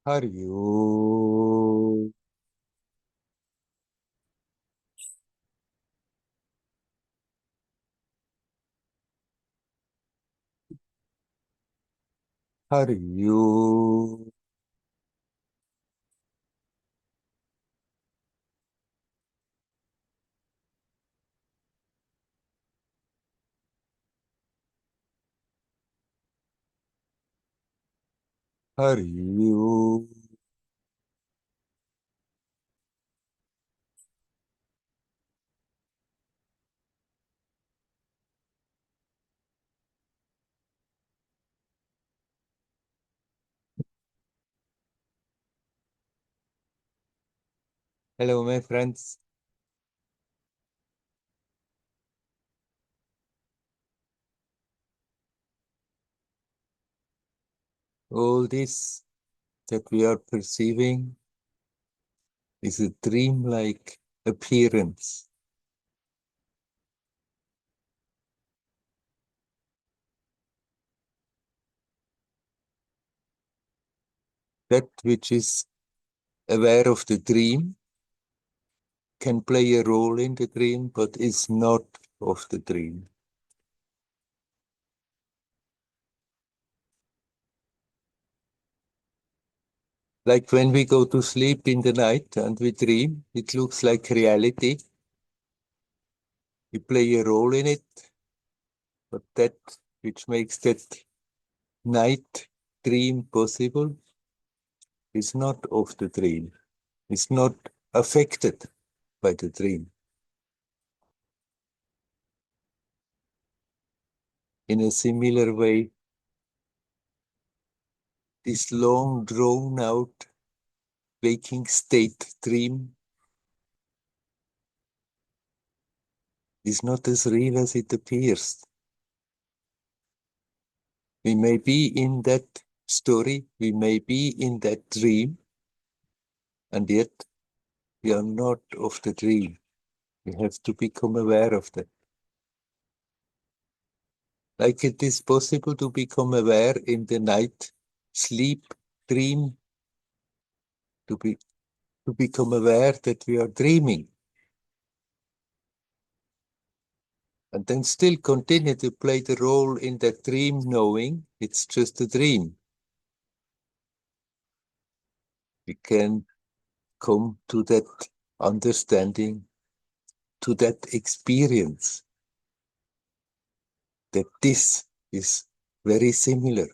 Hariyo, Hariyo, Hariyo. Hello, my friends. All this that we are perceiving is a dreamlike appearance. That which is aware of the dream can play a role in the dream, but is not of the dream. Like when we go to sleep in the night and we dream, it looks like reality. We play a role in it, but that which makes that night dream possible is not of the dream, is not affected by the dream. In a similar way, this long drawn out waking state dream is not as real as it appears. We may be in that story, we may be in that dream, and yet we are not of the dream. We have to become aware of that. Like it is possible to become aware in the night, sleep, dream, to become aware that we are dreaming. And then still continue to play the role in that dream, knowing it's just a dream. We can come to that understanding, to that experience, that this is very similar.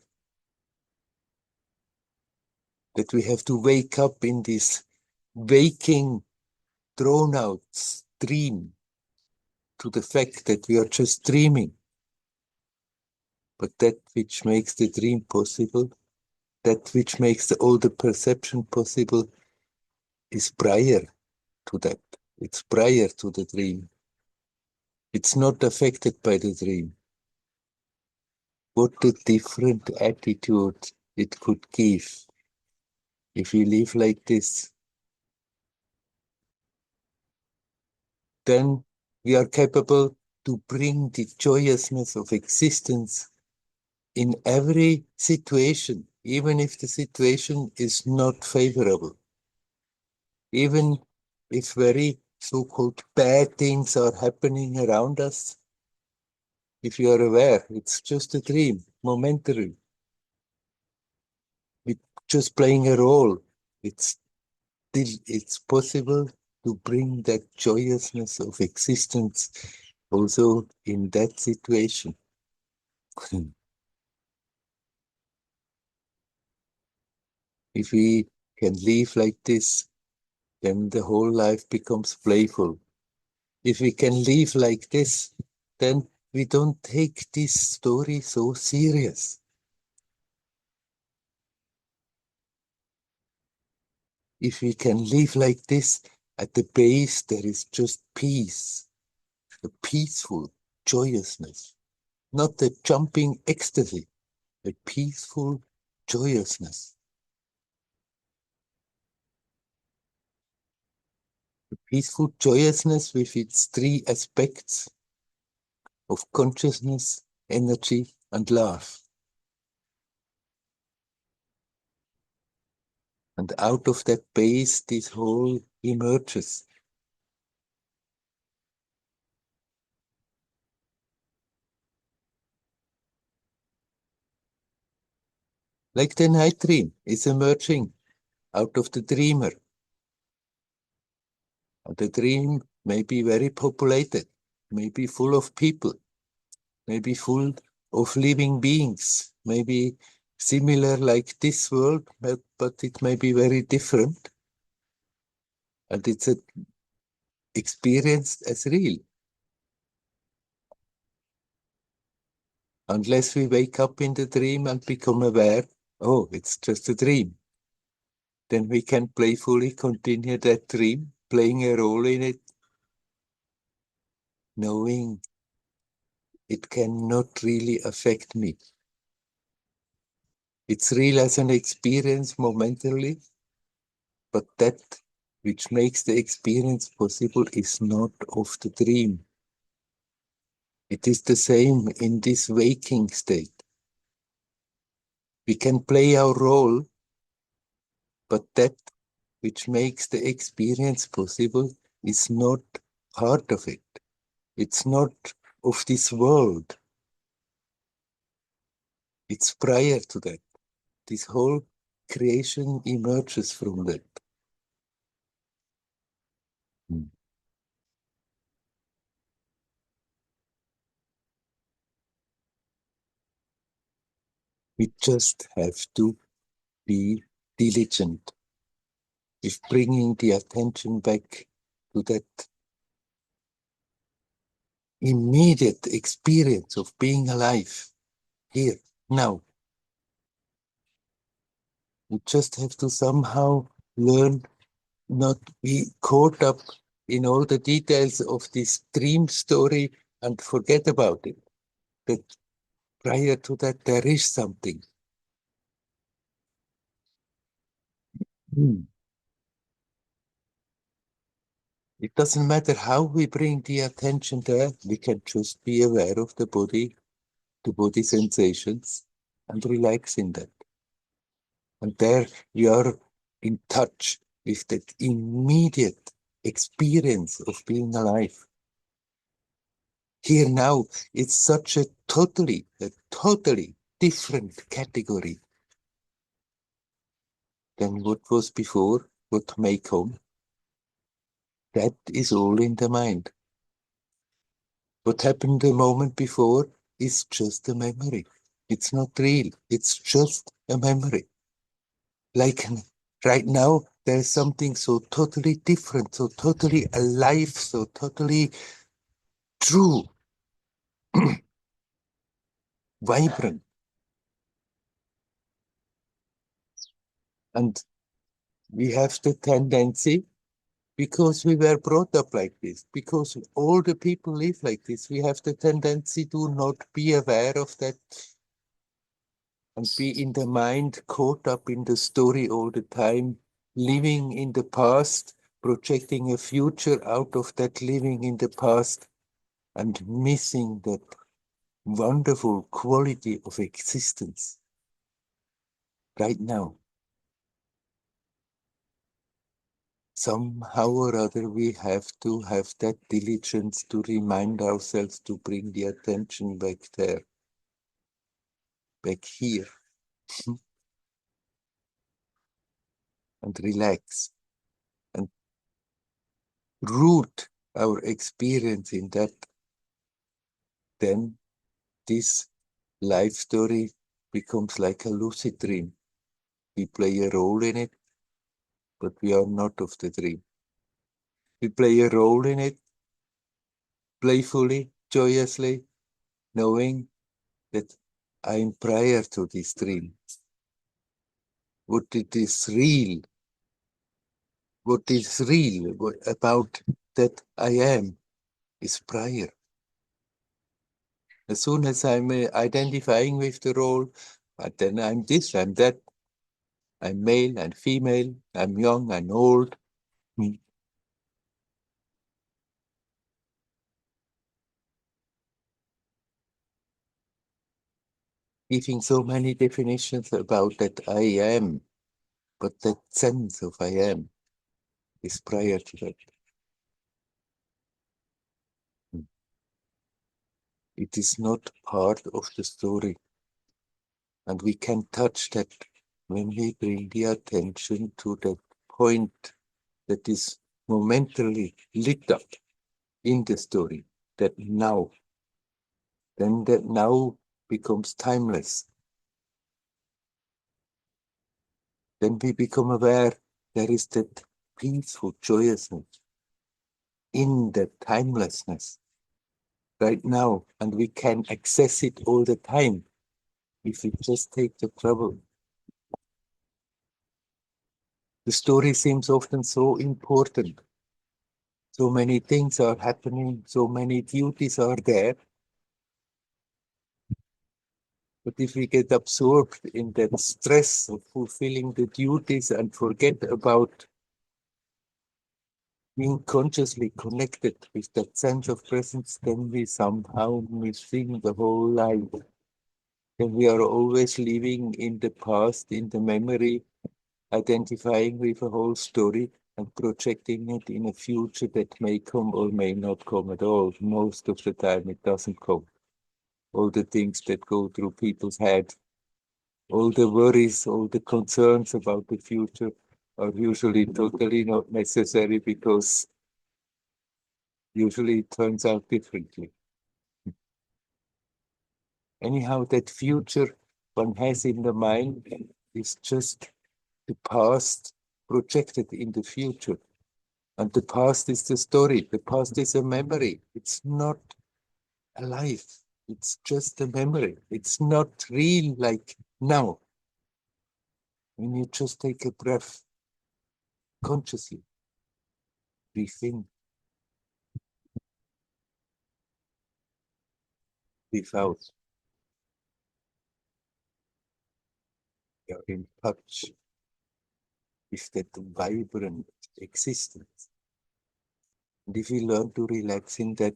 That we have to wake up in this waking, drawn out dream to the fact that we are just dreaming. But that which makes the dream possible, that which makes all the perception possible, is prior to that. It's prior to the dream. It's not affected by the dream. What a different attitude it could give if we live like this. Then we are capable to bring the joyousness of existence in every situation, even if the situation is not favorable. Even if very so-called bad things are happening around us, if you are aware, it's just a dream, momentary. It's just playing a role. It's possible to bring that joyousness of existence also in that situation. If we can live like this, then the whole life becomes playful. If we can live like this, then we don't take this story so serious. If we can live like this, at the base there is just peace, a peaceful joyousness, not a jumping ecstasy, a peaceful joyousness. A peaceful joyousness with its three aspects of consciousness, energy, and love. And out of that base, this whole emerges. Like the night dream is emerging out of the dreamer. And the dream may be very populated, may be full of people, may be full of living beings, maybe similar like this world, but it may be very different. And it's experienced as real. Unless we wake up in the dream and become aware, oh, it's just a dream. Then we can playfully continue that dream, playing a role in it, knowing it cannot really affect me. It's real as an experience momentarily, but that which makes the experience possible is not of the dream. It is the same in this waking state. We can play our role, but that which makes the experience possible is not part of it. It's not of this world. It's prior to that. This whole creation emerges from that. We just have to be diligent with bringing the attention back to that immediate experience of being alive here, now. We just have to somehow learn not be caught up in all the details of this dream story and forget about it. That prior to that, there is something. It doesn't matter how we bring the attention there, we can just be aware of the body sensations, and relax in that. And there you are in touch with that immediate experience of being alive. Here now, it's such a totally different category than what was before, what may come. That is all in the mind. What happened the moment before is just a memory. It's not real. It's just a memory. Like right now, there's something so totally different, so totally alive, so totally true, vibrant. And we have the tendency, because we were brought up like this, because all the people live like this, we have the tendency to not be aware of that and be in the mind, caught up in the story all the time, living in the past, projecting a future out of that living in the past, and missing that wonderful quality of existence right now. Somehow or other, we have to have that diligence to remind ourselves to bring the attention back there, back here, and relax and root our experience in that. Then this life story becomes like a lucid dream. We play a role in it, but we are not of the dream. We play a role in it playfully, joyously, knowing that I am prior to this dream. What it is real, what is real about that I am is prior. As soon as I'm identifying with the role, but then I'm this, I'm that, I'm male and female, I'm young and old. Giving so many definitions about that I am. But that sense of I am is prior to that. It is not part of the story. And we can touch that when we bring the attention to that point that is momentarily lit up in the story, that now, then that now becomes timeless. Then we become aware there is that peaceful joyousness in that timelessness right now, and we can access it all the time if we just take the trouble. The story seems often so important. So many things are happening, so many duties are there. But if we get absorbed in that stress of fulfilling the duties and forget about being consciously connected with that sense of presence, then we somehow missing the whole life. Then we are always living in the past, in the memory, identifying with a whole story and projecting it in a future that may come or may not come at all. Most of the time it doesn't come. All the things that go through people's head, all the worries, all the concerns about the future are usually totally not necessary because usually it turns out differently. Anyhow, that future one has in the mind is just the past projected in the future. And the past is the story. The past is a memory. It's not alive. It's just a memory. It's not real like now. When you just take a breath consciously, breathe in, breathe out. You're in touch with that vibrant existence. And if we learn to relax in that,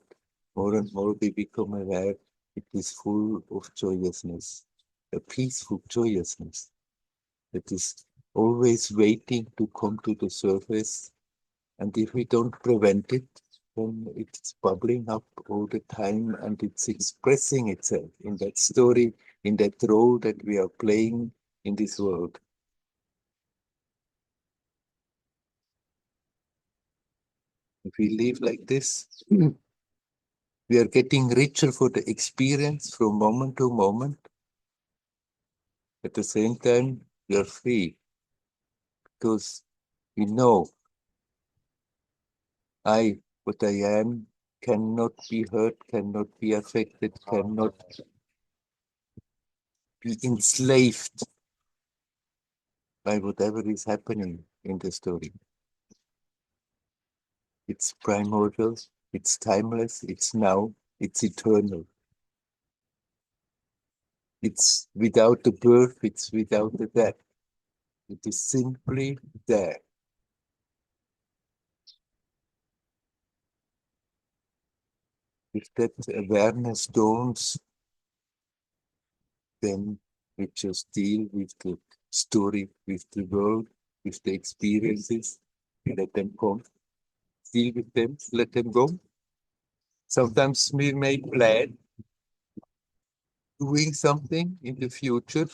more and more we become aware it is full of joyousness, a peaceful joyousness that is always waiting to come to the surface. And if we don't prevent it, then it's bubbling up all the time and it's expressing itself in that story, in that role that we are playing in this world. If we live like this, we are getting richer for the experience from moment to moment. At the same time, we are free because we know what I am, cannot be hurt, cannot be affected, cannot be enslaved by whatever is happening in the story. It's primordial, it's timeless, it's now, it's eternal. It's without the birth, it's without the death. It is simply there. If that awareness dawns, then we just deal with the story, with the world, with the experiences, let them come, deal with them, let them go. Sometimes we may plan doing something in the future,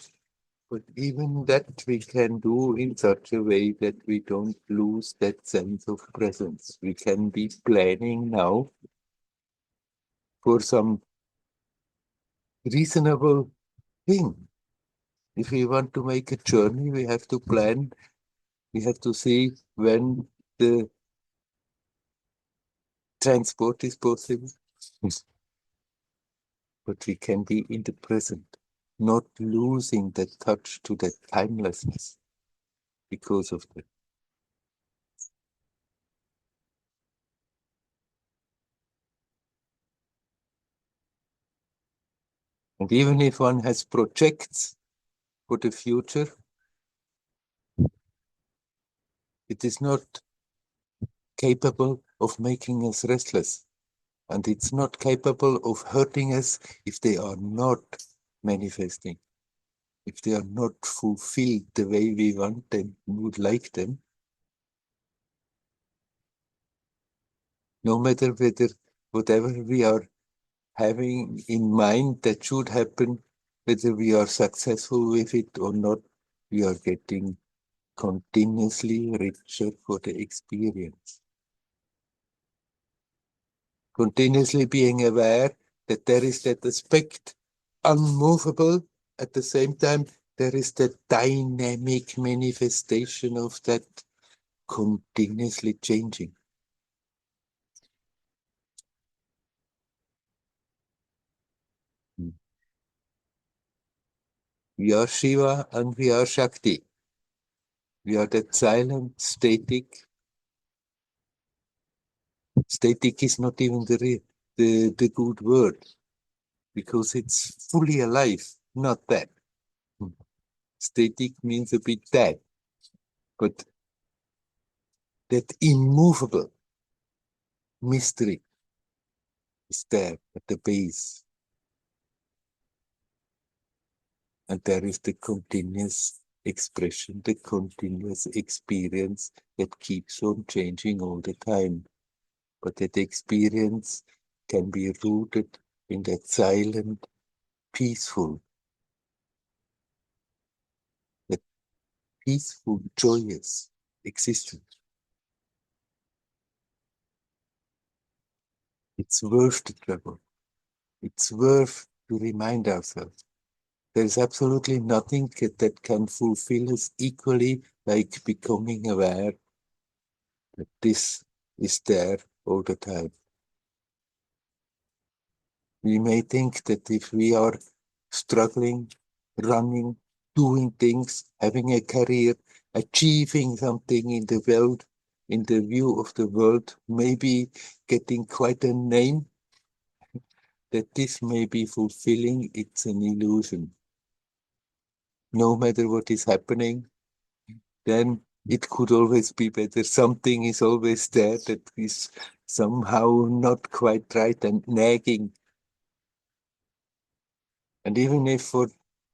but even that we can do in such a way that we don't lose that sense of presence. We can be planning now for some reasonable thing. If we want to make a journey, we have to plan. We have to see when the transport is possible. But we can be in the present, not losing that touch to that timelessness because of that. And even if one has projects for the future, it is not capable of making us restless. And it's not capable of hurting us if they are not manifesting. if they are not fulfilled the way we want them, would like them, no matter whether whatever we are having in mind that should happen, whether we are successful with it or not, we are getting continuously richer for the experience. Continuously being aware that there is that aspect unmovable, at the same time, there is that dynamic manifestation of that continuously changing. We are Shiva and we are Shakti. We are that silent, static. Static is not even the good word, because it's fully alive, not that. Static means a bit dead, but that immovable mystery is there at the base. And there is the continuous expression, the continuous experience that keeps on changing all the time. But that experience can be rooted in that silent, peaceful, that peaceful, joyous existence. It's worth the trouble. It's worth to remind ourselves. There is absolutely nothing that can fulfill us equally like becoming aware that this is there all the time. We may think that if we are struggling, running, doing things, having a career, achieving something in the world, in the view of the world, maybe getting quite a name, that this may be fulfilling, it's an illusion. No matter what is happening, then it could always be better. Something is always there that is somehow not quite right and nagging. And even if for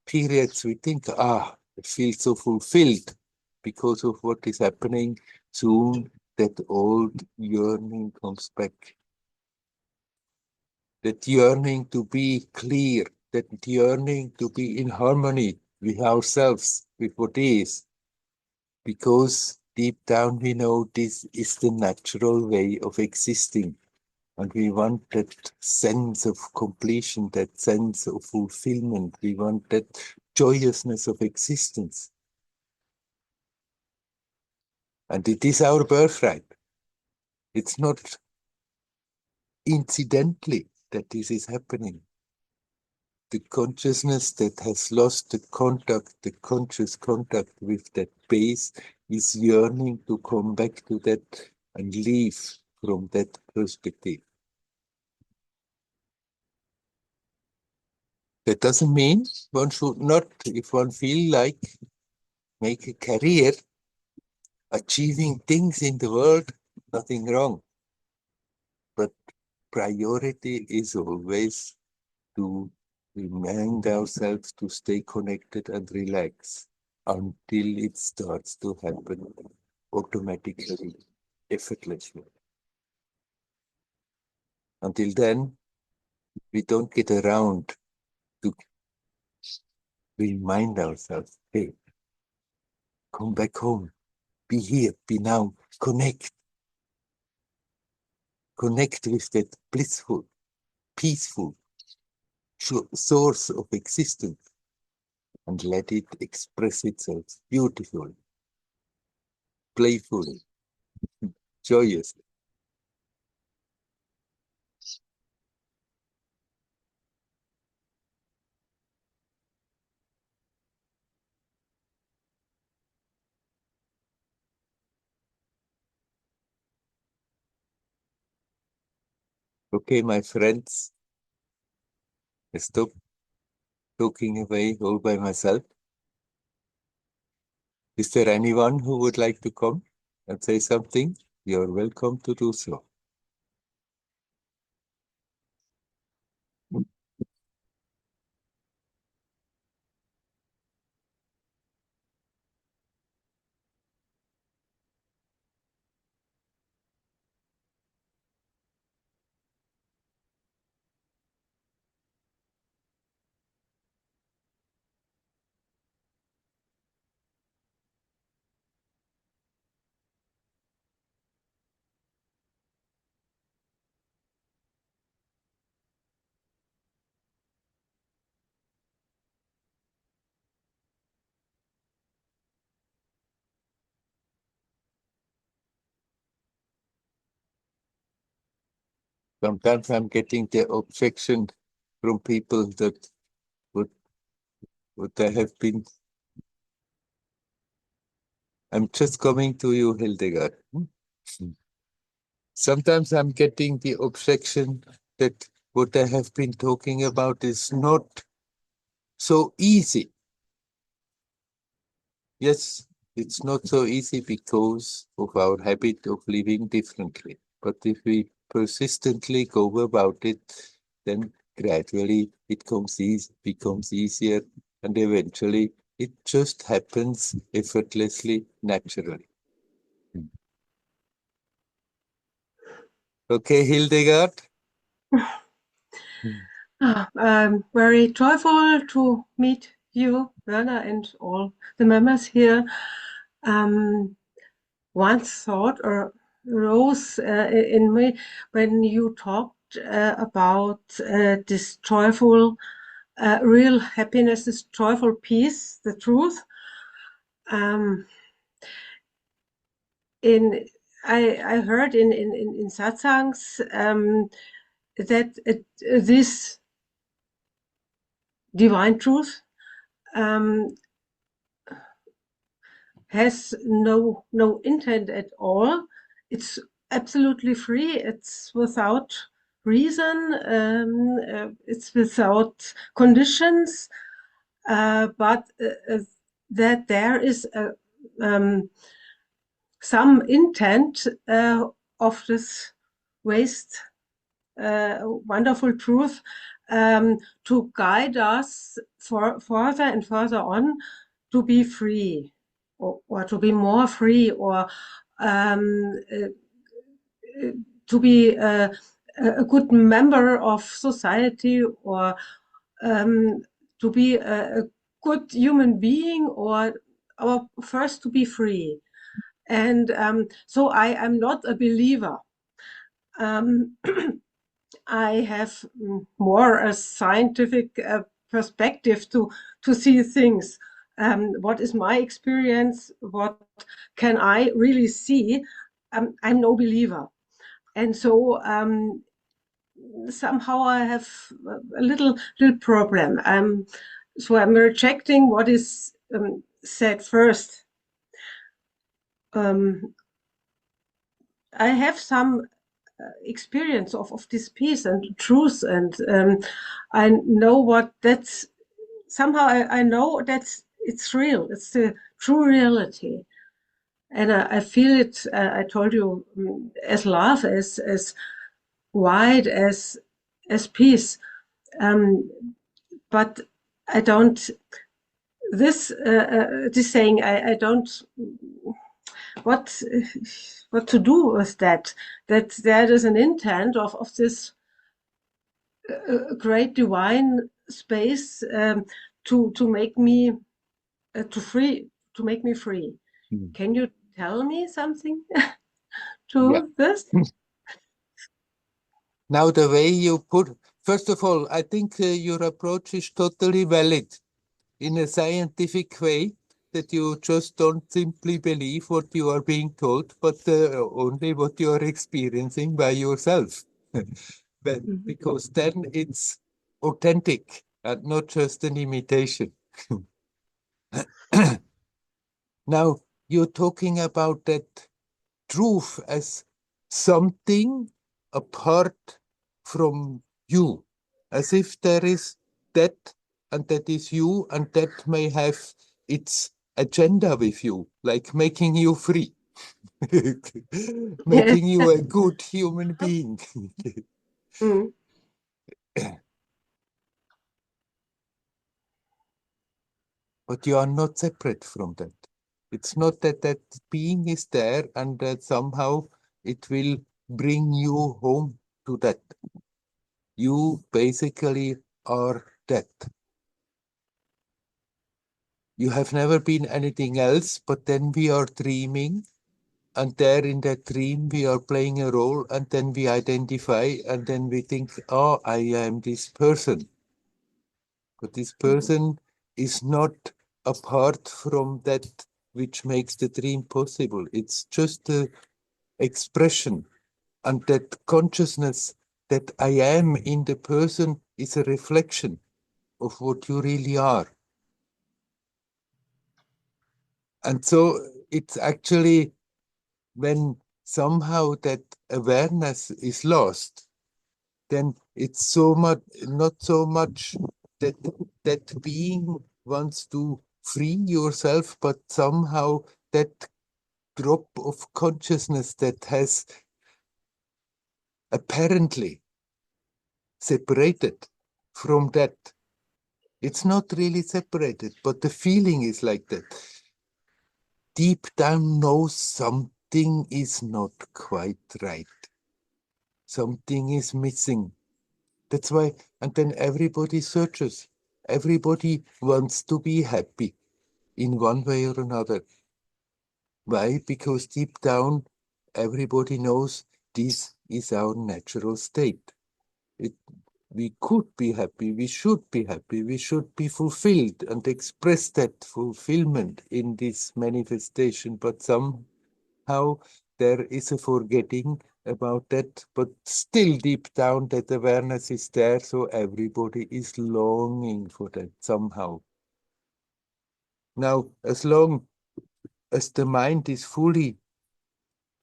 periods we think, it feels so fulfilled because of what is happening, soon that old yearning comes back. That yearning to be clear, that yearning to be in harmony with ourselves, with what is. Because deep down we know this is the natural way of existing. And we want that sense of completion, that sense of fulfillment. We want that joyousness of existence. And it is our birthright. It's not incidentally that this is happening. The consciousness that has lost the contact, the conscious contact with that base, is yearning to come back to that and live from that perspective. That doesn't mean one should not, if one feel like, make a career, achieving things in the world, nothing wrong. But priority is always to remind ourselves to stay connected and relax until it starts to happen automatically, effortlessly. Until then, we don't get around to remind ourselves, hey, come back home, be here, be now, connect with that blissful, peaceful source of existence and let it express itself beautifully, playfully, joyously. Okay, my friends, I stop talking away all by myself. Is there anyone who would like to come and say something? You're welcome to do so. Sometimes I'm getting the objection from people that would I have been. I'm just coming to you, Hildegard. Sometimes I'm getting the objection that what I have been talking about is not so easy. Yes, it's not so easy because of our habit of living differently. But if we persistently go about it, then gradually it becomes easier, and eventually it just happens effortlessly, naturally. Okay, Hildegard? I'm very joyful to meet you, Werner, and all the members here. One thought arose in me when you talked about this joyful, real happiness, this joyful peace, the truth. Um, in I heard in satsangs that this divine truth has no intent at all. It's absolutely free. It's without reason. It's without conditions. But that there is some intent of this waste, wonderful truth, to guide us further and further on to be free, or to be more free, or to be a good member of society, or to be a good human being, or first to be free. And so I am not a believer. I have more a scientific perspective to see things. What is my experience? What can I really see? I'm no believer. And so somehow I have a little problem. So I'm rejecting what is said first. I have some experience of this peace and truth, and I know what that's. Somehow I know that's it's real. It's the true reality, and I feel it. I told you, as love, as wide as peace. But I don't. This saying, I don't. What what to do with that? That there is an intent of this great divine space, to make me to make me free. Can you tell me something Yeah. to this? Now, the way you put, first of all, I think your approach is totally valid in a scientific way, that you just don't simply believe what you are being told, but only what you are experiencing by yourself. Because then it's authentic and not just an imitation. Now, you're talking about that truth as something apart from you, as if there is that, and that is you, and that may have its agenda with you, like making you free, making you a good human being. Mm. But you are not separate from that. It's not that that being is there and that somehow it will bring you home to that. You basically are that. You have never been anything else, but then we are dreaming, and there in that dream we are playing a role, and then we identify, and then we think, oh, I am this person. But this person is not apart from that which makes the dream possible. It's just the expression, and that consciousness that I am in the person is a reflection of what you really are. And so it's actually when somehow that awareness is lost, then it's so much, not so much that that being wants to free yourself, but somehow that drop of consciousness that has apparently separated from that. It's not really separated, but the feeling is like that. Deep down knows something is not quite right. Something is missing. That's why, and then everybody searches. Everybody wants to be happy in one way or another. Why? Because deep down, everybody knows this is our natural state. It, we could be happy, we should be happy, we should be fulfilled and express that fulfillment in this manifestation, but somehow there is a forgetting about that, but still deep down that awareness is there, so everybody is longing for that somehow. Now, as long as the mind is fully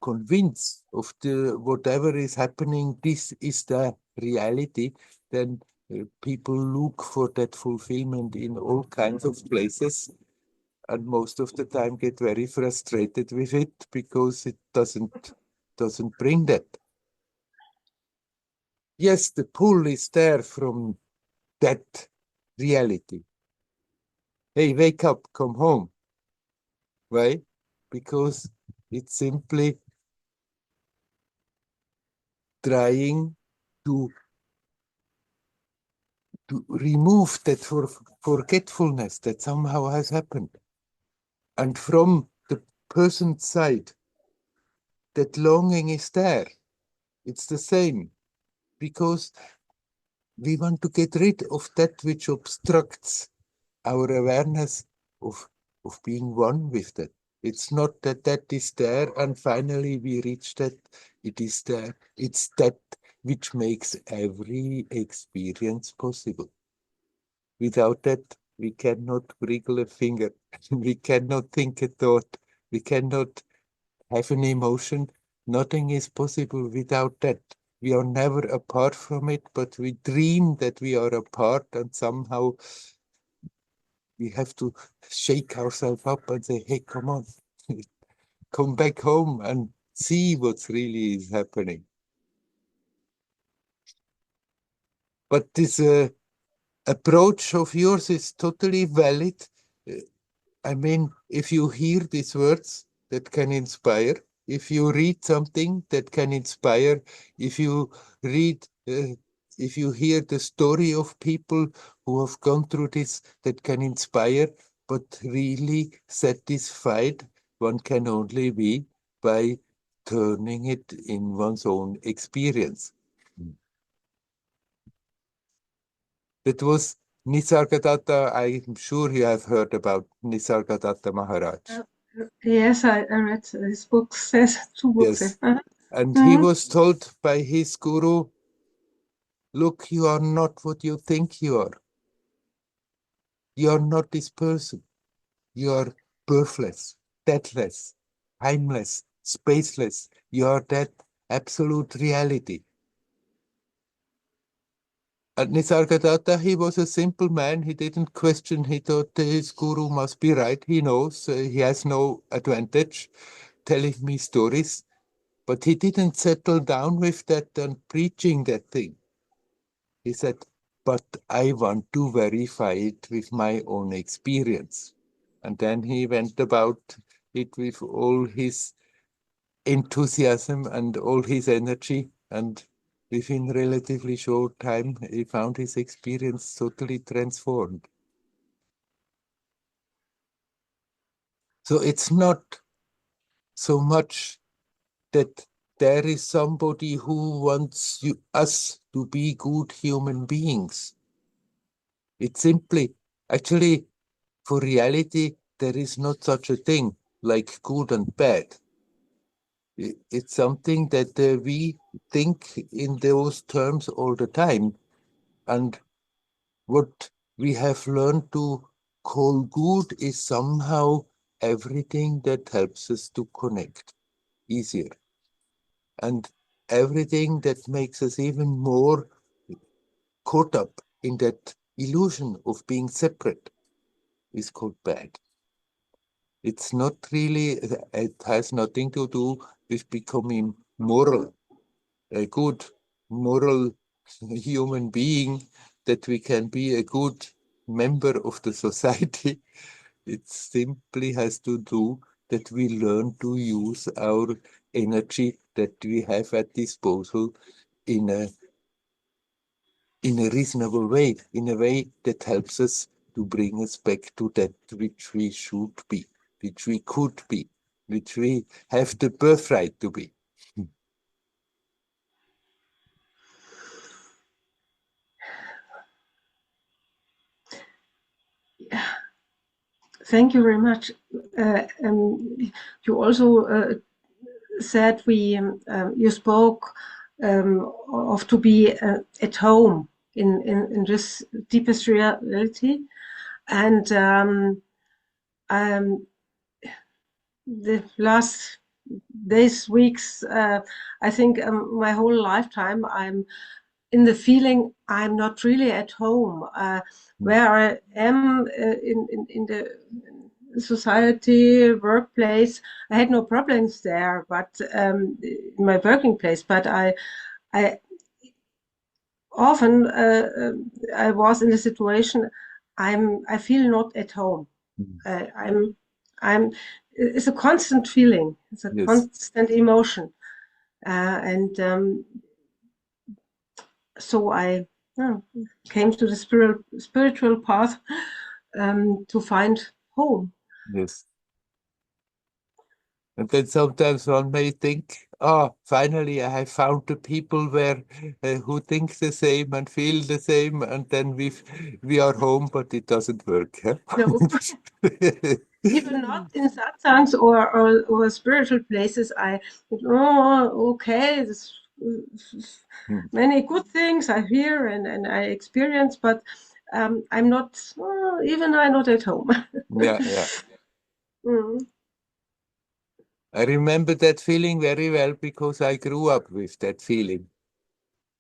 convinced of the whatever is happening, this is the reality, then people look for that fulfillment in all kinds of places, and most of the time get very frustrated with it because it doesn't bring that. Yes, the pull is there from that reality. Hey, wake up, come home. Why? Because it's simply trying to remove that forgetfulness that somehow has happened. And from the person's side, that longing is there. It's the same, because we want to get rid of that which obstructs our awareness of being one with that. It's not that that is there and finally we reach that. It is there. It's that which makes every experience possible. Without that, we cannot wriggle a finger. We cannot think a thought. We cannot have an emotion. Nothing is possible without that. We are never apart from it, but we dream that we are apart, and somehow we have to shake ourselves up and say, hey, come on, come back home and see what's really is happening. But this approach of yours is totally valid. Uh, I mean, if you hear these words that can inspire, if you read something that can inspire, if you read, if you hear the story of people who have gone through this that can inspire, but really satisfied, one can only be by turning it in one's own experience. That was Nisargadatta. I'm sure you have heard about Nisargadatta Maharaj. Uh, yes, I read his books. There's two books. Yes. And he was told by his guru, look, you are not what you think you are. You are not this person. You are birthless, deathless, timeless, spaceless. You are that absolute reality. And Nisargadatta, he was a simple man. He didn't question. He thought his guru must be right. He knows he has no advantage telling me stories. But he didn't settle down with that and preaching that thing. He said, but I want to verify it with my own experience. And then he went about it with all his enthusiasm and all his energy. And within relatively short time, he found his experience totally transformed. So it's not so much that there is somebody who wants us to be good human beings. It's simply, actually, for reality, there is not such a thing like good and bad. It's something that we think in those terms all the time. And what we have learned to call good is somehow everything that helps us to connect easier. And everything that makes us even more caught up in that illusion of being separate is called bad. It's not really, it has nothing to do with becoming moral, a good moral human being, that we can be a good member of the society. It simply has to do that we learn to use our energy that we have at disposal in a reasonable way, in a way that helps us to bring us back to that which we should be, which we could be, which we have the birthright to be. Thank you very much. You also said you spoke of to be at home in this deepest reality, and the last days, weeks, I think my whole lifetime, I'm in the feeling I'm not really at home. Where I am in the society, workplace, I had no problems there, but in my working place. But I often I was in a situation I feel not at home. Mm. I'm it's a constant feeling. It's a Yes, constant emotion, and so I came to the spiritual path to find home. yes. And then sometimes one may think, oh, finally I have found the people where who think the same and feel the same, and then we are home, but it doesn't work. Huh? No, even not in satsangs or spiritual places. I think, oh, okay, this, many good things I hear and I experience, but I'm not, even I'm not at home. Yeah, yeah. Mm. I remember that feeling very well because I grew up with that feeling.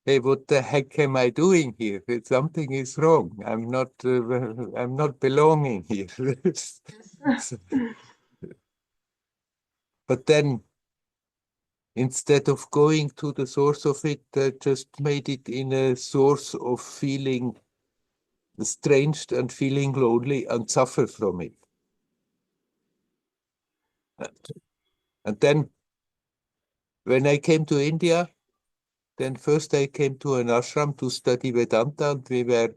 Hey, what the heck am I doing here? Something is wrong. I'm not belonging here. So- But then, instead of going to the source of it, just made it in a source of feeling estranged and feeling lonely and suffer from it. And then, when I came to India, then first I came to an ashram to study Vedanta, and we were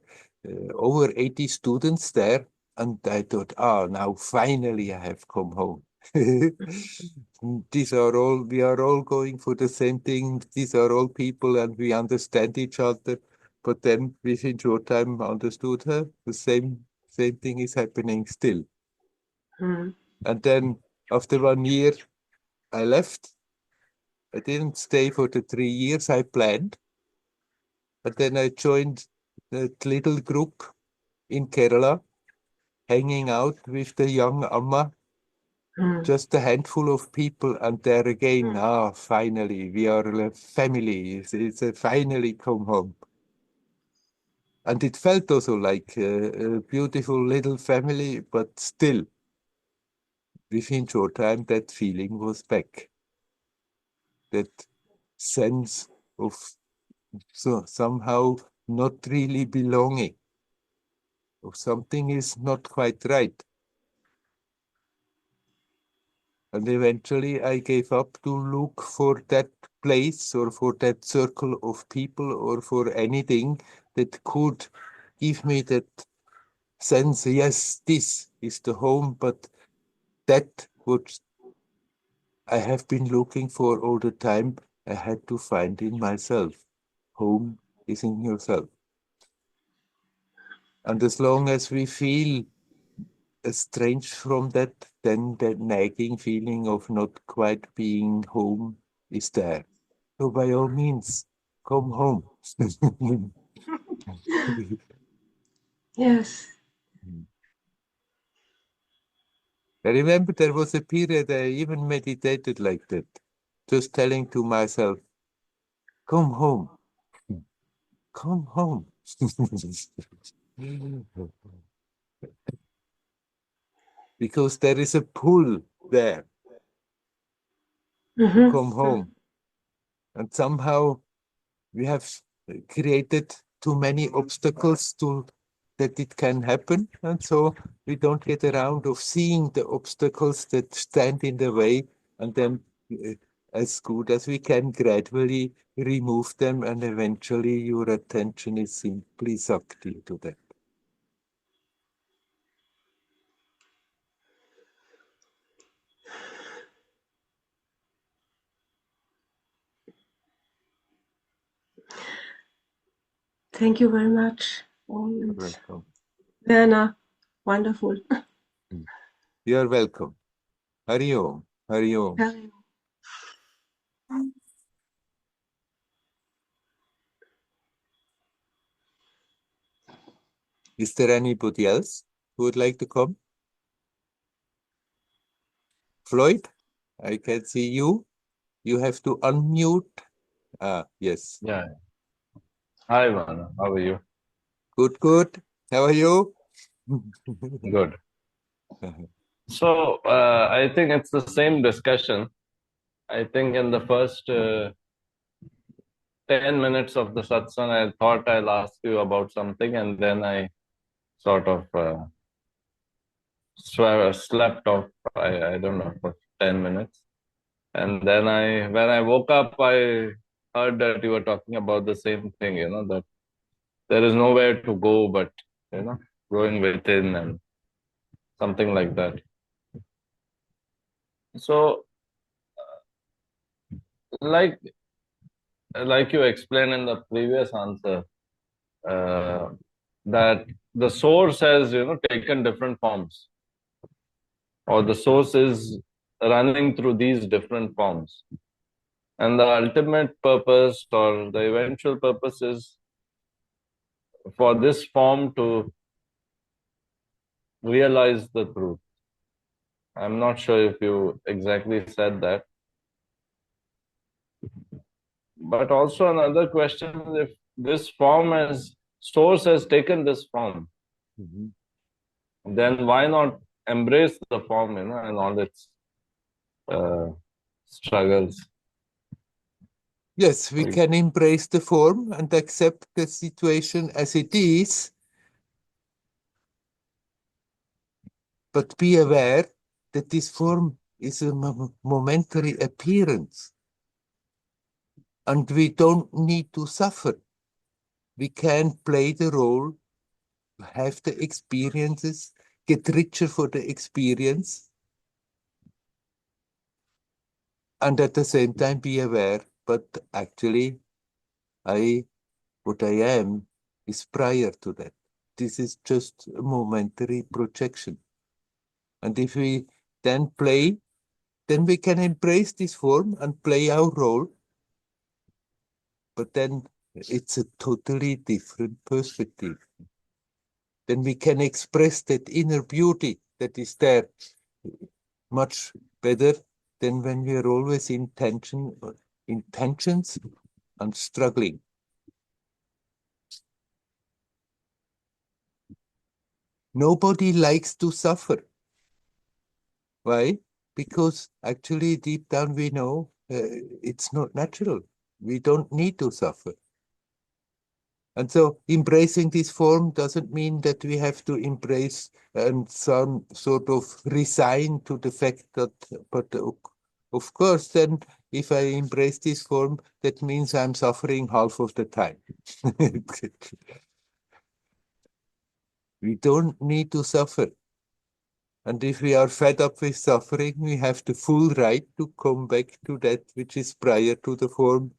over 80 students there. And I thought, now finally I have come home. We are all going for the same thing. These are all people and we understand each other. But then within short time understood her, the same thing is happening still. Mm. And then after 1 year, I left. I didn't stay for the 3 years I planned. But then I joined that little group in Kerala, hanging out with the young Amma, Mm. just a handful of people. And there again, Mm. finally, we are a family. It's a finally come home. And it felt also like a beautiful little family, but still, within short time, that feeling was back. That sense of somehow not really belonging, of something is not quite right. And eventually I gave up to look for that place or for that circle of people or for anything that could give me that sense, yes, this is the home, but that what I have been looking for all the time, I had to find in myself. Home is in yourself. And as long as we feel estranged from that, then that nagging feeling of not quite being home is there. So by all means, come home. Yes. I remember there was a period I even meditated like that, just telling to myself, come home, come home. Because there is a pull there to come home. And somehow we have created too many obstacles to that it can happen. And so we don't get around of seeing the obstacles that stand in the way, and then as good as we can gradually remove them, and eventually your attention is simply sucked into that. Thank you very much. And Welcome. Werner, wonderful. You're welcome. Hari Om. Hari Om. Is there anybody else who would like to come? Floyd, I can see you. You have to unmute. Ah, yes. Yeah. Hi, Werner. How are you? Good, good. How are you? Good. So, I think it's the same discussion. I think in the first 10 minutes of the satsang, I thought I'll ask you about something, and then I sort of slept off, I don't know, for 10 minutes. And then when I woke up, I heard that you were talking about the same thing, that there is nowhere to go but, going within and something like that. So, like you explained in the previous answer, that the source has, taken different forms, or the source is running through these different forms. And the ultimate purpose or the eventual purpose is for this form to realize the truth. I'm not sure if you exactly said that. But also another question is, if this source has taken this form, then why not embrace the form, and all its struggles? Yes, we can embrace the form and accept the situation as it is, but be aware that this form is a momentary appearance, and we don't need to suffer. We can play the role, have the experiences, get richer for the experience, and at the same time be aware, but actually what I am is prior to that. This is just a momentary projection. And if we then play, then we can embrace this form and play our role. But then it's a totally different perspective. Then we can express that inner beauty that is there much better than when we are always in tensions and struggling. Nobody likes to suffer. Why? Because actually deep down we know it's not natural. We don't need to suffer. And so embracing this form doesn't mean that we have to embrace and some sort of resign to the fact that, but of course, then if I embrace this form, that means I'm suffering half of the time. We don't need to suffer. And if we are fed up with suffering, we have the full right to come back to that which is prior to the form,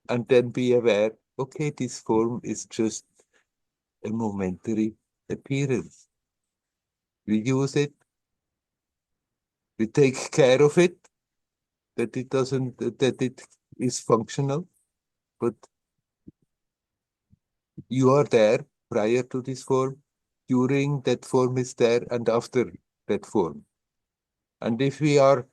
and then be aware, okay, this form is just a momentary appearance. We use it, we take care of it, that it is functional, but you are there prior to this form, during that form is there, and after that form. And if we are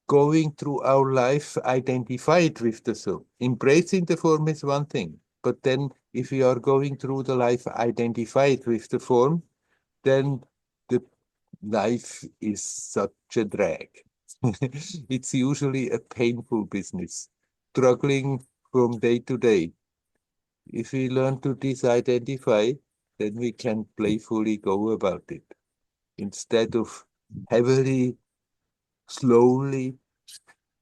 going through our life identified with the soul, embracing the form is one thing, but then if we are going through the life identified with the form, then the life is such a drag. It's usually a painful business, struggling from day to day. If we learn to disidentify, then we can playfully go about it. Instead of heavily, slowly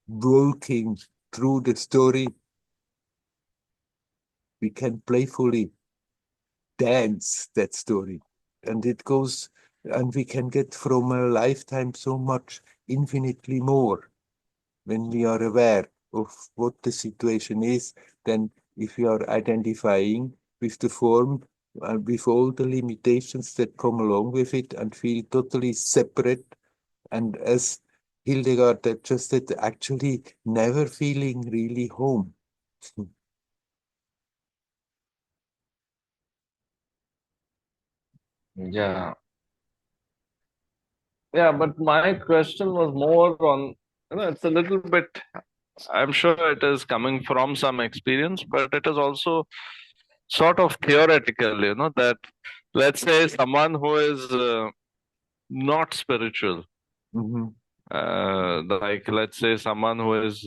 walking through the story, we can playfully dance that story. And it goes, and we can get from a lifetime so much, infinitely more, when we are aware of what the situation is, then if we are identifying with the form, with all the limitations that come along with it, and feel totally separate, and as Hildegard that just said, actually never feeling really home. Yeah. Yeah, but my question was more on, it's a little bit, I'm sure it is coming from some experience, but it is also sort of theoretical, that let's say someone who is not spiritual, Mhm. like let's say someone who is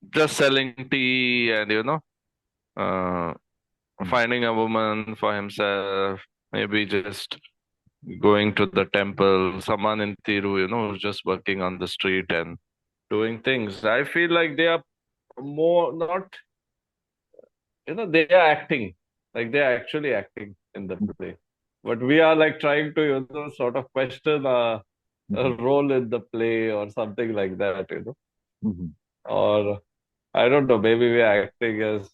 just selling tea and, uh, finding a woman for himself, maybe just going to the temple, someone in Thiru, who's just working on the street and doing things. I feel like they are more not, they are acting, like they are actually acting in the play. But we are like trying to, sort of question a Mhm. role in the play or something like that, Mhm. or I don't know, maybe we are acting as,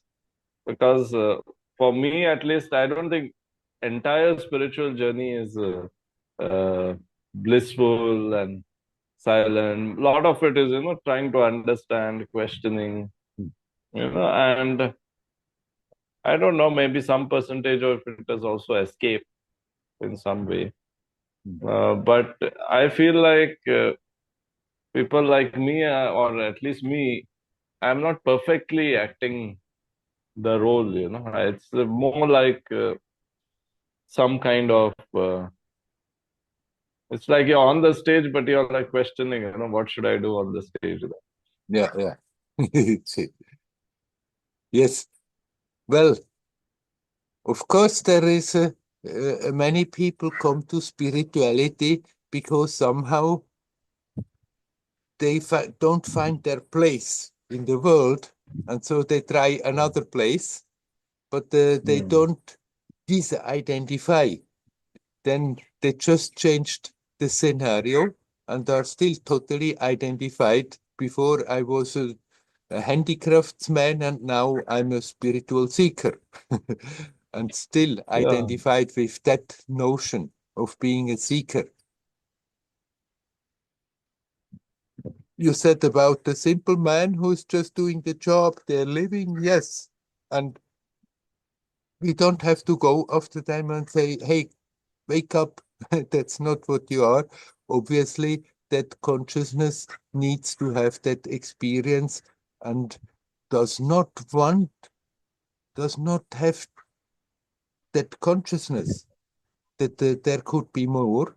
because for me at least, I don't think entire spiritual journey is blissful and silent. A lot of it is, trying to understand, questioning, and I don't know, maybe some percentage of it is also escape in some way. Mhm. But I feel like people like me, or at least me, I'm not perfectly acting the role, It's more like some kind of, it's like you're on the stage, but you're like questioning, what should I do on the stage? Yeah, yeah. Yes. Well, of course, there is many people come to spirituality because somehow they don't find their place in the world, and so they try another place, but they Mm. don't disidentify. Then they just changed the scenario and are still totally identified. Before I was a handicraftsman, and now I'm a spiritual seeker, and still Yeah. identified with that notion of being a seeker. You said about the simple man who's just doing the job, they're living, yes. And we don't have to go after them and say, hey, wake up. That's not what you are. Obviously, that consciousness needs to have that experience and does not want, does not have that consciousness that there could be more,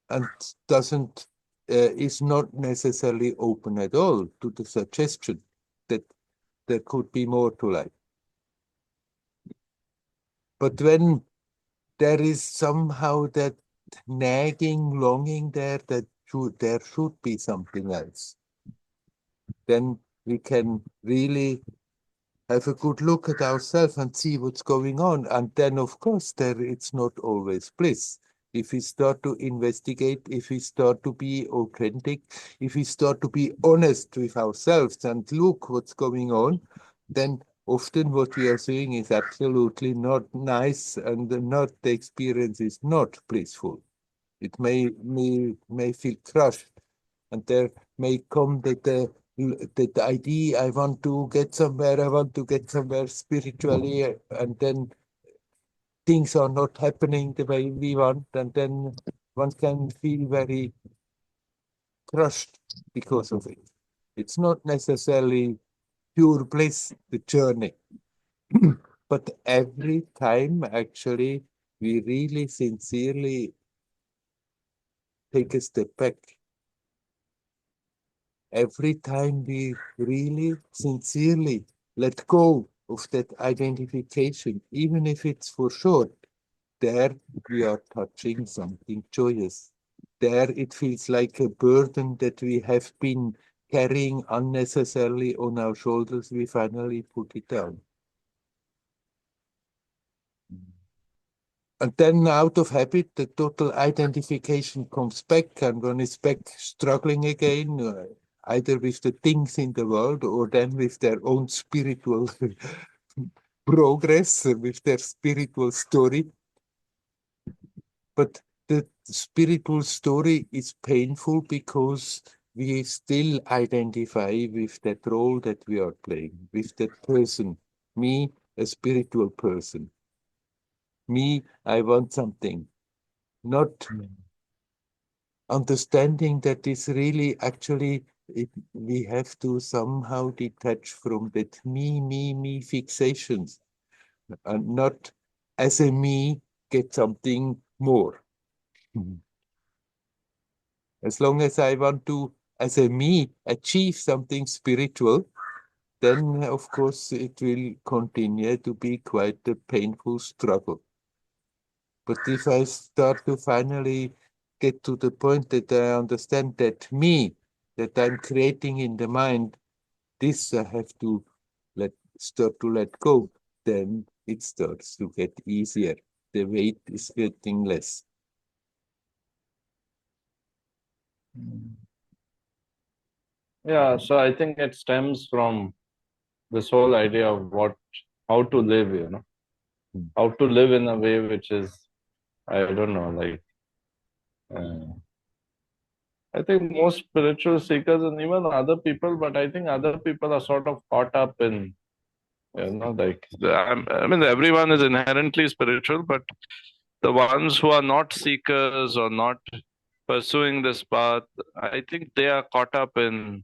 and doesn't, is not necessarily open at all to the suggestion that there could be more to life. But when there is somehow that nagging longing there that there should be something else, then we can really have a good look at ourselves and see what's going on. And then, of course, there it's not always bliss. If we start to investigate, if we start to be authentic, if we start to be honest with ourselves and look what's going on, then often what we are seeing is absolutely not nice, and not the experience is not blissful. It may feel crushed, and there may come that that idea, I want to get somewhere spiritually, and then things are not happening the way we want, and then one can feel very crushed because of it. It's not necessarily pure bliss, the journey. But every time, actually, we really sincerely take a step back. Every time we really sincerely let go of that identification, even if it's for short, there we are touching something joyous. There it feels like a burden that we have been carrying unnecessarily on our shoulders. We finally put it down. And then out of habit, the total identification comes back, and one is back struggling again, either with the things in the world or then with their own spiritual progress, with their spiritual story. But the spiritual story is painful because we still identify with that role that we are playing, with that person, me, a spiritual person. Me, I want something. Not understanding that is really actually we have to somehow detach from that me fixations, and not as a me get something more. As long as I want to, as a me, achieve something spiritual, then of course it will continue to be quite a painful struggle. But if I start to finally get to the point that I understand that me, that I'm creating in the mind, this I have to start to let go, then it starts to get easier. The weight is getting less. Yeah, so I think it stems from this whole idea of how to live, how to live in a way which is, I don't know, like, I think most spiritual seekers and even other people, but I think other people are sort of caught up in, like, I mean, everyone is inherently spiritual, but the ones who are not seekers or not pursuing this path, I think they are caught up in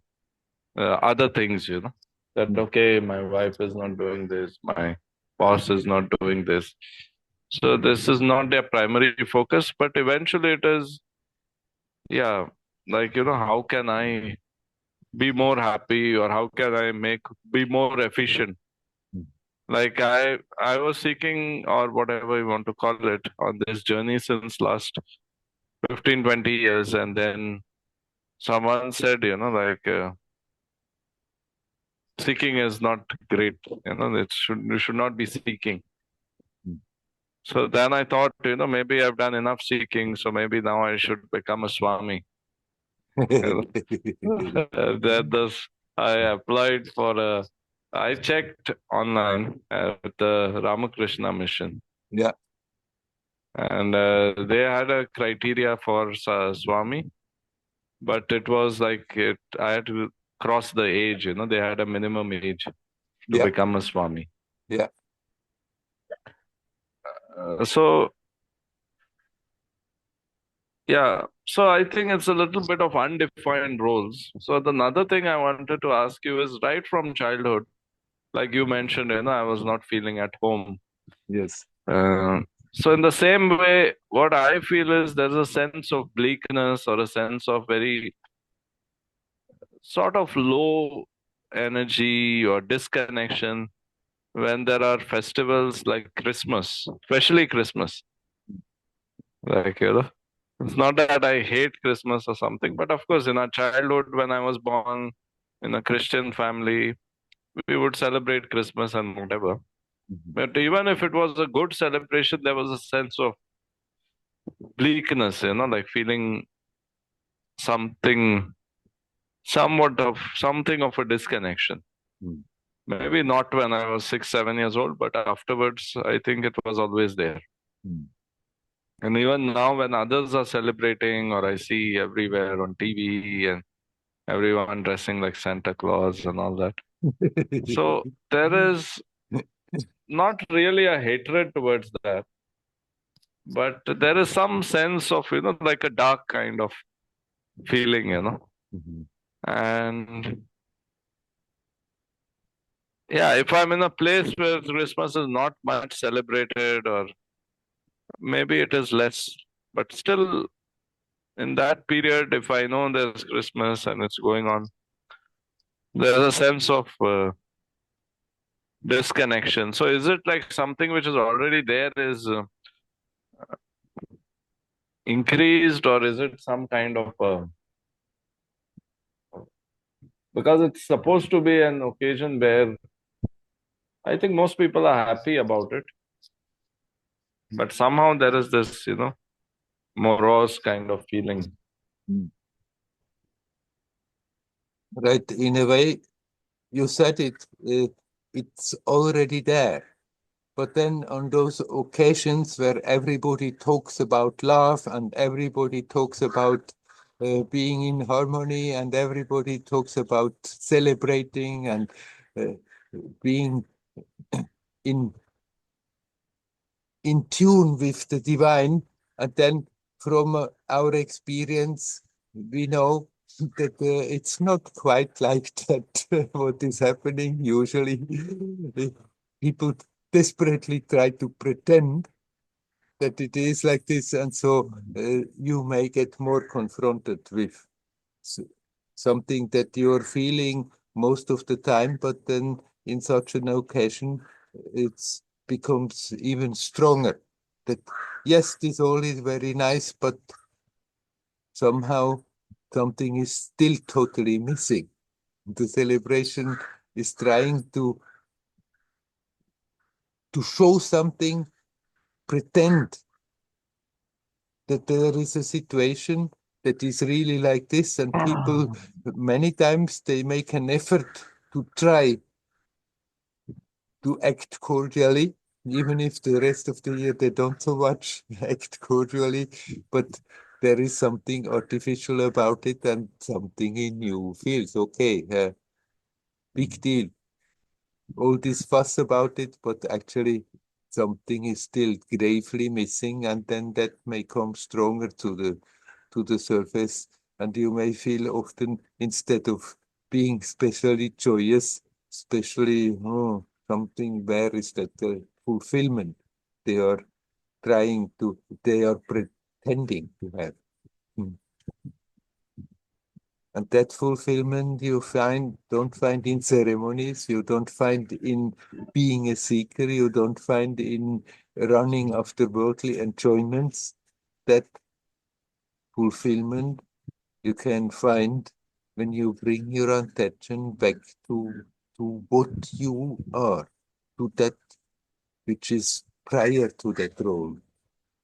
other things, that, okay, my wife is not doing this, my boss is not doing this. So this is not their primary focus, but eventually it is, yeah, like, how can I be more happy, or how can I be more efficient? Like I was seeking, or whatever you want to call it, on this journey since last 15, 20 years. And then someone said, like, seeking is not great. You should not be seeking. So then I thought, maybe I've done enough seeking, so maybe now I should become a Swami. That thus I applied I checked online at the Ramakrishna mission. Yeah. And they had a criteria for Swami, but it was like I had to cross the age, they had a minimum age to become a Swami. Yeah. So I think it's a little bit of undefined roles. So another thing I wanted to ask you is, right from childhood, like you mentioned, I was not feeling at home. Yes. So in the same way, what I feel is there's a sense of bleakness, or a sense of very sort of low energy or disconnection when there are festivals like Christmas, especially Christmas. Like, it's not that I hate Christmas or something, but of course, in our childhood, when I was born in a Christian family, we would celebrate Christmas and whatever. But even if it was a good celebration, there was a sense of bleakness, like feeling something, something of a disconnection. Maybe not when I was 6, 7 years old, but afterwards, I think it was always there. And even now, when others are celebrating, or I see everywhere on TV, and everyone dressing like Santa Claus and all that. So there is not really a hatred towards that, but there is some sense of, like a dark kind of feeling. Mhm. And yeah, if I'm in a place where Christmas is not much celebrated, or maybe it is less, but still in that period, if I know there's Christmas and it's going on, there's a sense of disconnection. So is it like something which is already there is increased, or is it some kind of because it's supposed to be an occasion where I think most people are happy about it, but somehow there is this, morose kind of feeling. Mm. Right, in a way, you said it's already there. But then on those occasions where everybody talks about love and everybody talks about being in harmony and everybody talks about celebrating and uh, being in in tune with the divine, and then from our experience, we know that it's not quite like that. What is happening usually, people desperately try to pretend that it is like this, and so you may get more confronted with something that you're feeling most of the time, but then in such an occasion, it becomes even stronger. That yes, this all is very nice, but somehow something is still totally missing. The celebration is trying to show something, pretend that there is a situation that is really like this, and people many times they make an effort to try to act cordially, even if the rest of the year they don't so much act cordially, but there is something artificial about it, and something in you feels okay, big deal, all this fuss about it, but actually something is still gravely missing, and then that may come stronger to the surface, and you may feel often, instead of being especially joyous, especially something, where is that fulfillment they are trying to, they are pretending to have. Hmm. And that fulfillment you don't find in ceremonies, you don't find in being a seeker, you don't find in running after worldly enjoyments. That fulfillment you can find when you bring your attention back to what you are, to that which is prior to that role.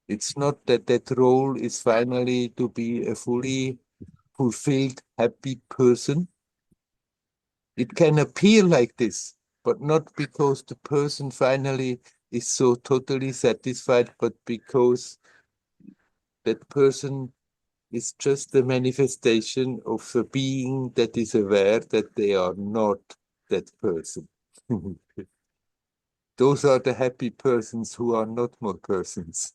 It's not that that role is finally to be a fully fulfilled, happy person. It can appear like this, but not because the person finally is so totally satisfied, but because that person is just a manifestation of a being that is aware that they are not that person. Those are the happy persons who are not more persons.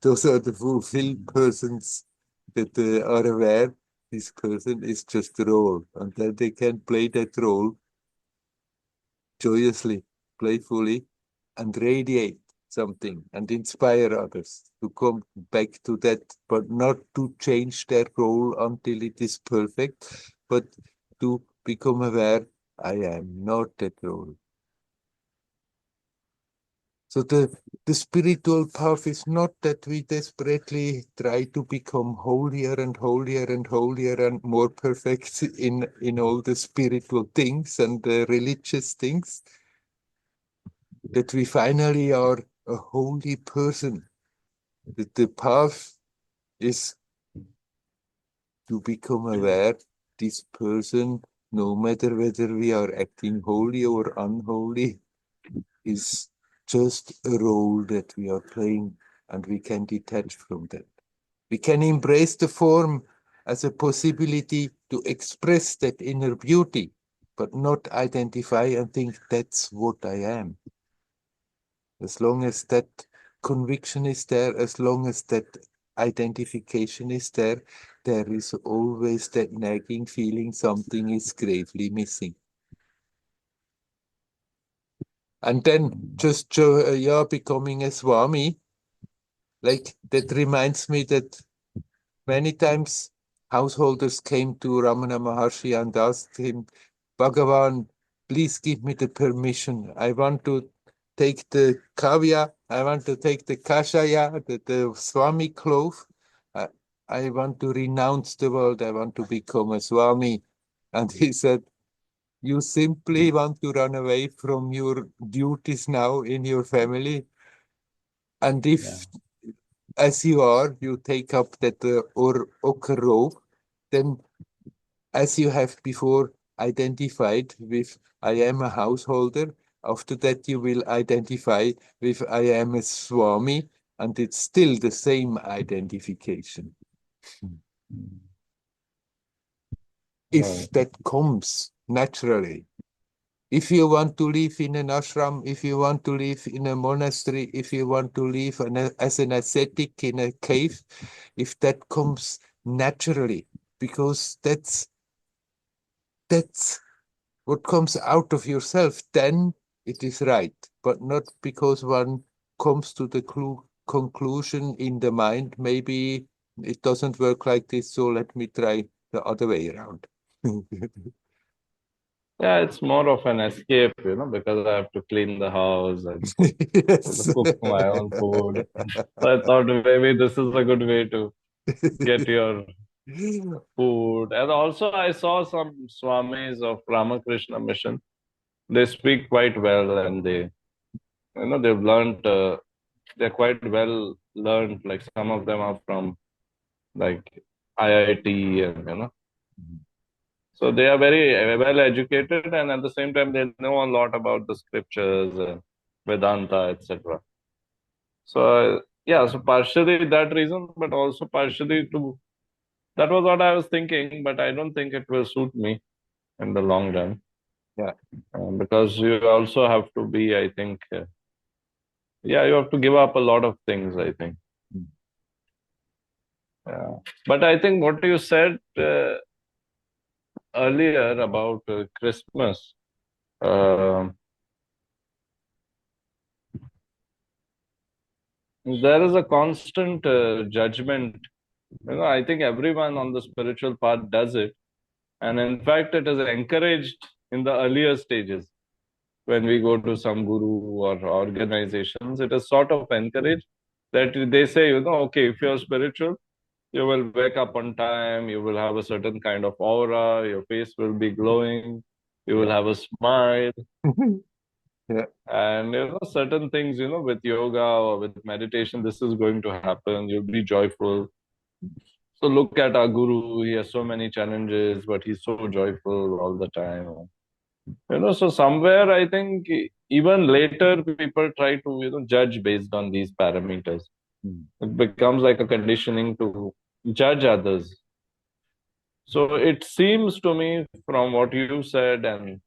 Those are the fulfilled persons that are aware this person is just a role, and then they can play that role joyously, playfully, and radiate something and inspire others to come back to that, but not to change their role until it is perfect, but to become aware, I am not that role. So the spiritual path is not that we desperately try to become holier and holier and holier and more perfect in all the spiritual things and the religious things, that we finally are a holy person. That the path is to become aware this person, no matter whether we are acting holy or unholy, is just a role that we are playing, and we can detach from that. We can embrace the form as a possibility to express that inner beauty, but not identify and think that's what I am. As long as that conviction is there, as long as that identification is there, there is always that nagging feeling something is gravely missing. And then just becoming a Swami, like that reminds me that many times householders came to Ramana Maharshi and asked him, Bhagavan, please give me the permission. I want to take the kavya, I want to take the kashaya, the Swami cloth. I want to renounce the world. I want to become a Swami. And he said, you simply want to run away from your duties now in your family. And if, as you are, you take up that or ochre robe, then as you have before identified with I am a householder, after that you will identify with I am a Swami, and it's still the same identification. If that comes naturally. If you want to live in an ashram, if you want to live in a monastery, if you want to live as an ascetic in a cave, if that comes naturally, because that's what comes out of yourself, then it is right, but not because one comes to the conclusion in the mind, maybe it doesn't work like this, so let me try the other way around. Yeah, it's more of an escape, because I have to clean the house and Yes. cook my own food. So I thought maybe this is a good way to get your food. And also, I saw some Swamis of Ramakrishna Mission. They speak quite well, and they've learned. They're quite well learned. Like some of them are from like IIT, and so they are very well educated, and at the same time, they know a lot about the scriptures, Vedanta, etc. So yeah, so partially that reason, but also partially to that was what I was thinking, but I don't think it will suit me in the long run. Yeah. Because you also have to be, I think, you have to give up a lot of things, I think. But I think what you said earlier about Christmas, there is a constant judgment. I think everyone on the spiritual path does it. And in fact, it is encouraged in the earlier stages. When we go to some guru or organizations, it is sort of encouraged that they say, okay, if you're spiritual, you will wake up on time, you will have a certain kind of aura, your face will be glowing, you will have a smile. Yeah. And certain things, with yoga or with meditation, this is going to happen. You'll be joyful. So look at our guru, he has so many challenges, but he's so joyful all the time. So somewhere I think even later people try to, judge based on these parameters. It becomes like a conditioning to judge others. So it seems to me from what you said and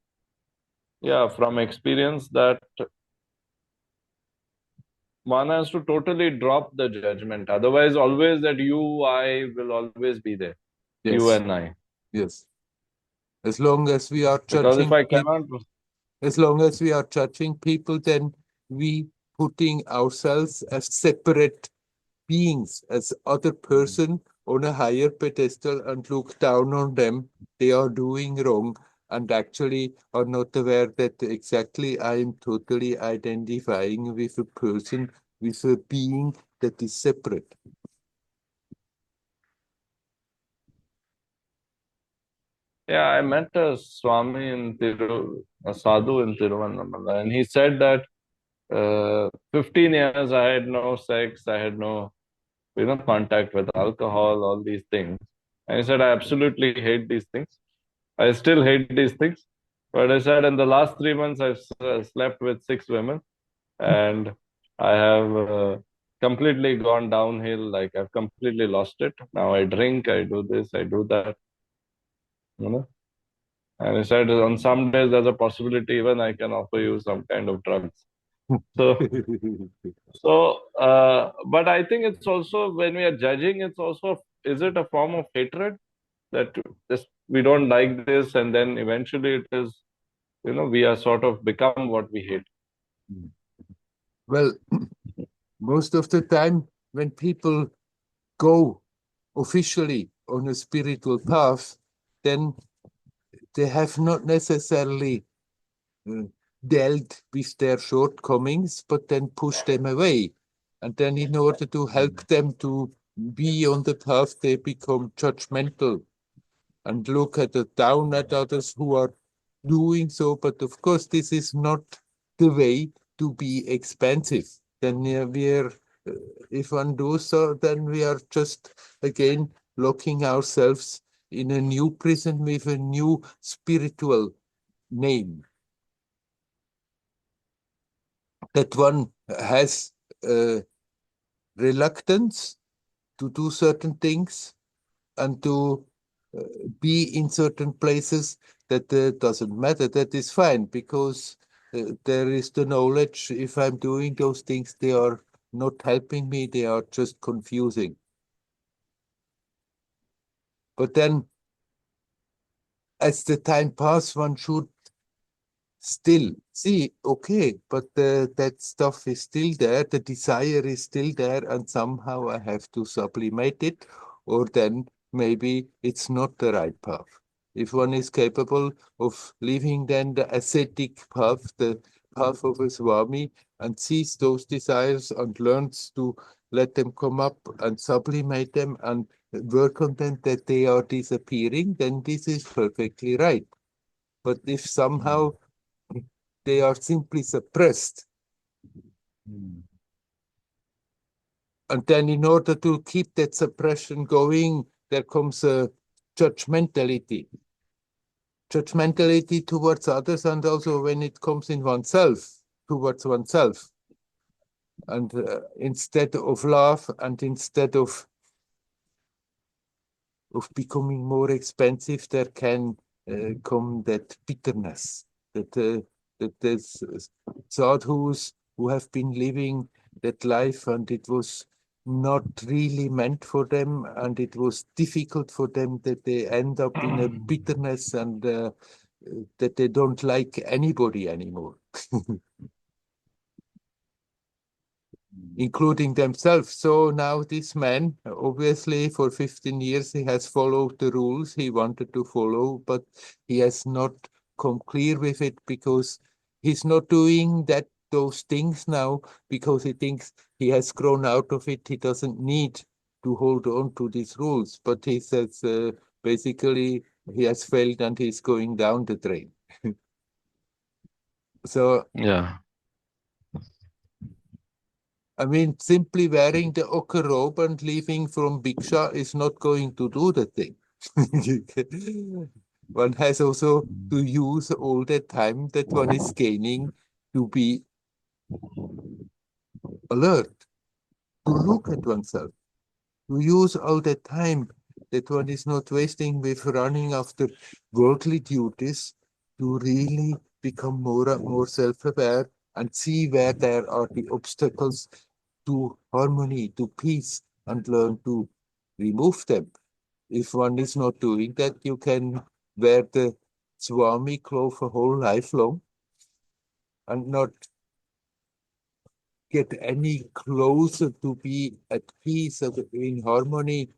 from experience that one has to totally drop the judgment. Otherwise, always that you, I will always be there. Yes. You and I. Yes. As long as we are Because if judging I cannot, as long as we are judging people, then we putting ourselves as separate beings, as other person on a higher pedestal and look down on them. They are doing wrong and actually are not aware that exactly I am totally identifying with a person, with a being that is separate. yeah, I met a Swami in a sadhu in Tiruvannamalai, and he said that 15 years I had no sex, I had no, contact with alcohol, all these things. And he said, I absolutely hate these things. I still hate these things. But I said, in the last 3 months, I've slept with 6 women, and I have completely gone downhill. Like I've completely lost it. Now I drink, I do this, I do that, you know. And he said, on some days there's a possibility even I can offer you some kind of drugs. So, but I think it's also when we are judging, it's also, is it a form of hatred that this, we don't like this, and then eventually it is, we are sort of become what we hate. Well, most of the time when people go officially on a spiritual path, then they have not necessarily dealt with their shortcomings, but then push them away. And then in order to help them to be on the path, they become judgmental and look down at others who are doing so. But of course, this is not the way to be expensive. Then if one does so, then we are just again locking ourselves in a new prison with a new spiritual name. That one has reluctance to do certain things and to be in certain places, that doesn't matter. That is fine, because there is the knowledge, if I'm doing those things, they are not helping me, they are just confusing. But then, as the time passes, one should still see, okay, but that stuff is still there, the desire is still there, and somehow I have to sublimate it, or then maybe it's not the right path. If one is capable of living then the ascetic path, the path of a Swami, and sees those desires and learns to let them come up and sublimate them and work on them that they are disappearing, then this is perfectly right. But if somehow they are simply suppressed, and then in order to keep that suppression going, there comes a judgmentality. Judgmentality towards others, and also when it comes in oneself, towards oneself. And instead of love and instead of becoming more expensive, there can come that bitterness, that there's sadhus who have been living that life and it was not really meant for them and it was difficult for them, that they end up in a bitterness and that they don't like anybody anymore. Including themselves. So now this man, obviously for 15 years, he has followed the rules he wanted to follow, but he has not come clear with it because he's not doing those things now because he thinks he has grown out of it. He doesn't need to hold on to these rules, but he says basically he has failed and he's going down the drain. So Yeah. I mean, simply wearing the ochre robe and leaving from Bhiksha is not going to do the thing. One has also to use all the time that one is gaining to be alert, to look at oneself, to use all the time that one is not wasting with running after worldly duties, to really become more and more self-aware and see where there are the obstacles to harmony, to peace, and learn to remove them. If one is not doing that, you can wear the Swami cloth a whole life long and not get any closer to be at peace or in harmony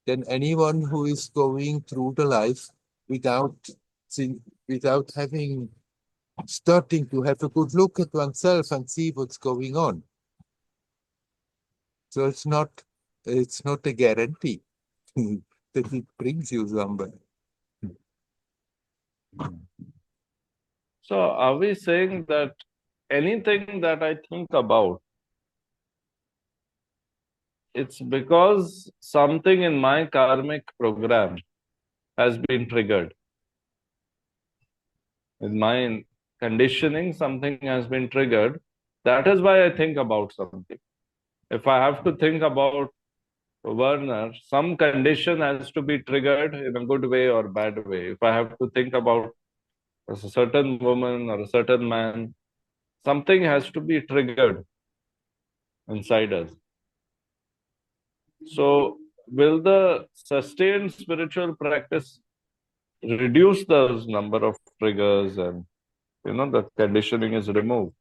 than anyone who is going through the life without without having starting to have a good look at oneself and see what's going on. So it's not a guarantee that it brings you somewhere. So are we saying that anything that I think about, it's because something in my karmic program has been triggered? In my conditioning, something has been triggered. That is why I think about something. If I have to think about Werner, some condition has to be triggered in a good way or bad way. If I have to think about a certain woman or a certain man, something has to be triggered inside us. So, will the sustained spiritual practice reduce those number of triggers, and the conditioning is removed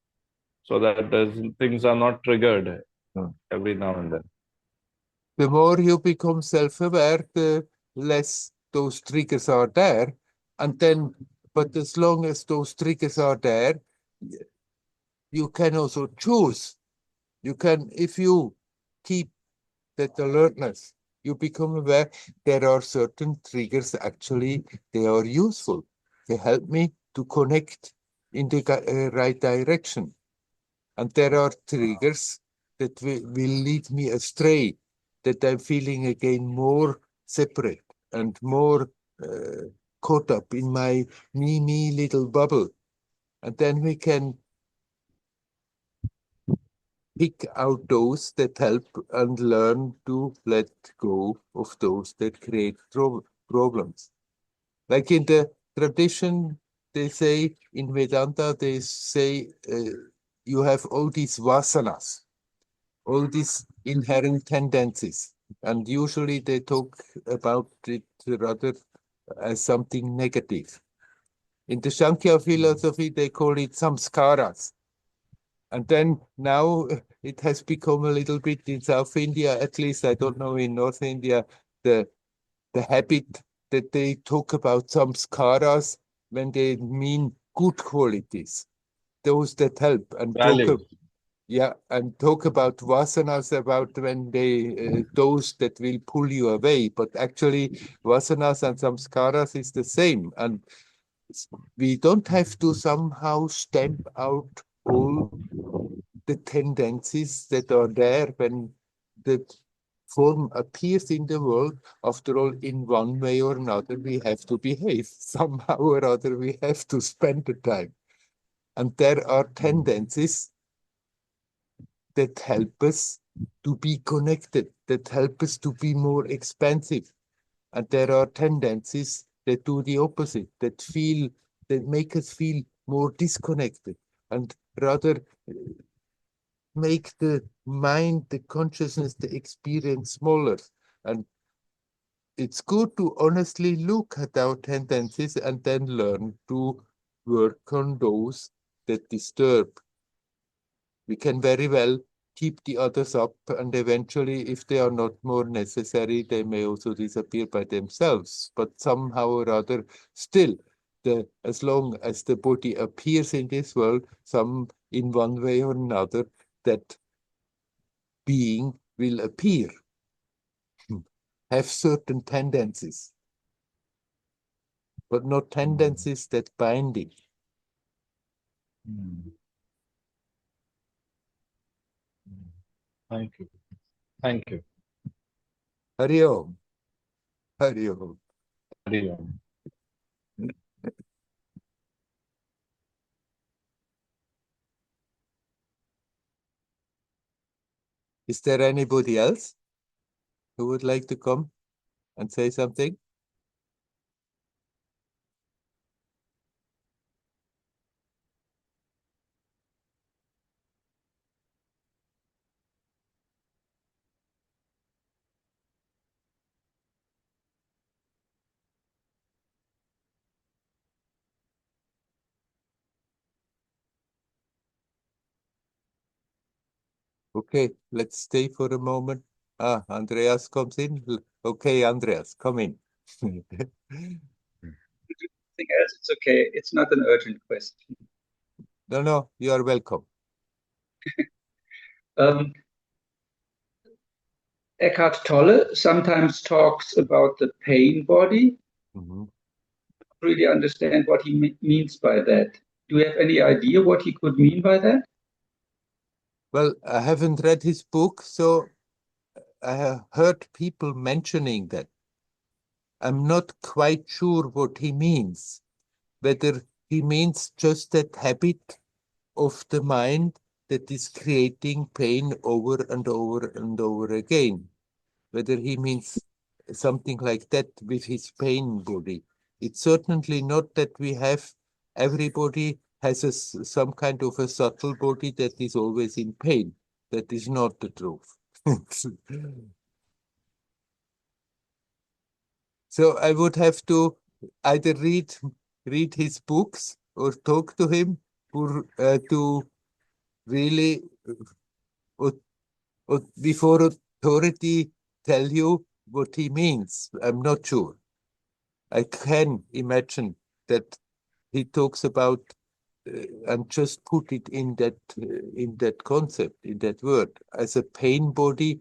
so that things are not triggered every now and then? The more you become self-aware, the less those triggers are there. And then, but as long as those triggers are there, you can also choose. You can, if you keep that alertness, you become aware there are certain triggers, actually, they are useful. They help me to connect in the right direction. And there are triggers that will lead me astray, that I'm feeling again more separate and more caught up in my me little bubble. And then we can pick out those that help and learn to let go of those that create problems. Like in the tradition, they say, in Vedanta, they say you have all these vasanas, all these inherent tendencies. And usually they talk about it rather as something negative. In the Sankhya philosophy, they call it samskaras. And then now it has become a little bit in South India, at least I don't know in North India, the habit that they talk about samskaras when they mean good qualities, those that help, and Values. talk about vasanas, about when they those that will pull you away. But actually, vasanas and samskaras is the same, and we don't have to somehow stamp out all the tendencies that are there when the form appears in the world. After all, in one way or another, we have to behave. Somehow or other, we have to spend the time. And there are tendencies that help us to be connected, that help us to be more expansive. And there are tendencies that do the opposite, that make us feel more disconnected and rather make the mind, the consciousness, the experience smaller. And it's good to honestly look at our tendencies and then learn to work on those that disturb. We can very well keep the others up, and eventually, if they are not more necessary, they may also disappear by themselves. But somehow or other, still, as long as the body appears in this world, some in one way or another, that being will appear, have certain tendencies, but not tendencies that bind it. Thank you. Thank you. Hari Om. Hari Om. Hari Om. Is there anybody else who would like to come and say something? Okay, let's stay for a moment. Andreas comes in. Okay, Andreas, come in. Anything else, it's okay. It's not an urgent question. No, you are welcome. Eckhart Tolle sometimes talks about the pain body. Really understand what he means by that. Do you have any idea what he could mean by that? Well, I haven't read his book, so I have heard people mentioning that. I'm not quite sure what he means, whether he means just that habit of the mind that is creating pain over and over and over again. Whether he means something like that with his pain body. It's certainly not that we have, everybody has some kind of a subtle body that is always in pain. That is not the truth. So I would have to either read his books or talk to him to really, before authority, tell you what he means. I'm not sure. I can imagine that he talks about and just put it in that concept, in that word, as a pain body,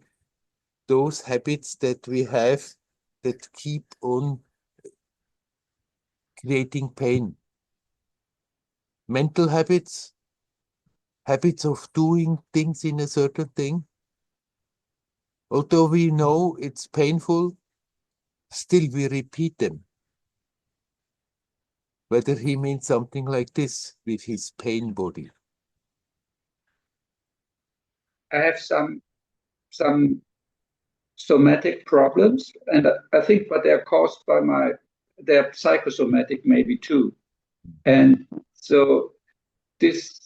those habits that we have that keep on creating pain. Mental habits, habits of doing things in a certain thing. Although we know it's painful, still we repeat them. Whether he means something like this with his pain body. I have some somatic problems, and I think, but they're caused by they're psychosomatic maybe too. And so there's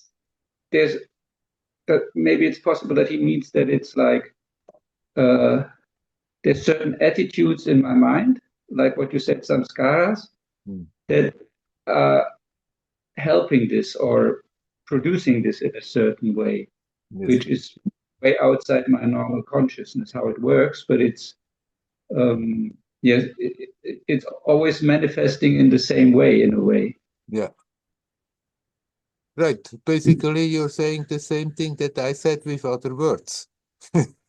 maybe it's possible that he means that it's like there's certain attitudes in my mind, like what you said, samskaras, that are helping this or producing this in a certain way, which is way outside my normal consciousness, how it works, but it's yes, it's always manifesting in the same way, in a way. Yeah. Right. Basically, you're saying the same thing that I said with other words. Understand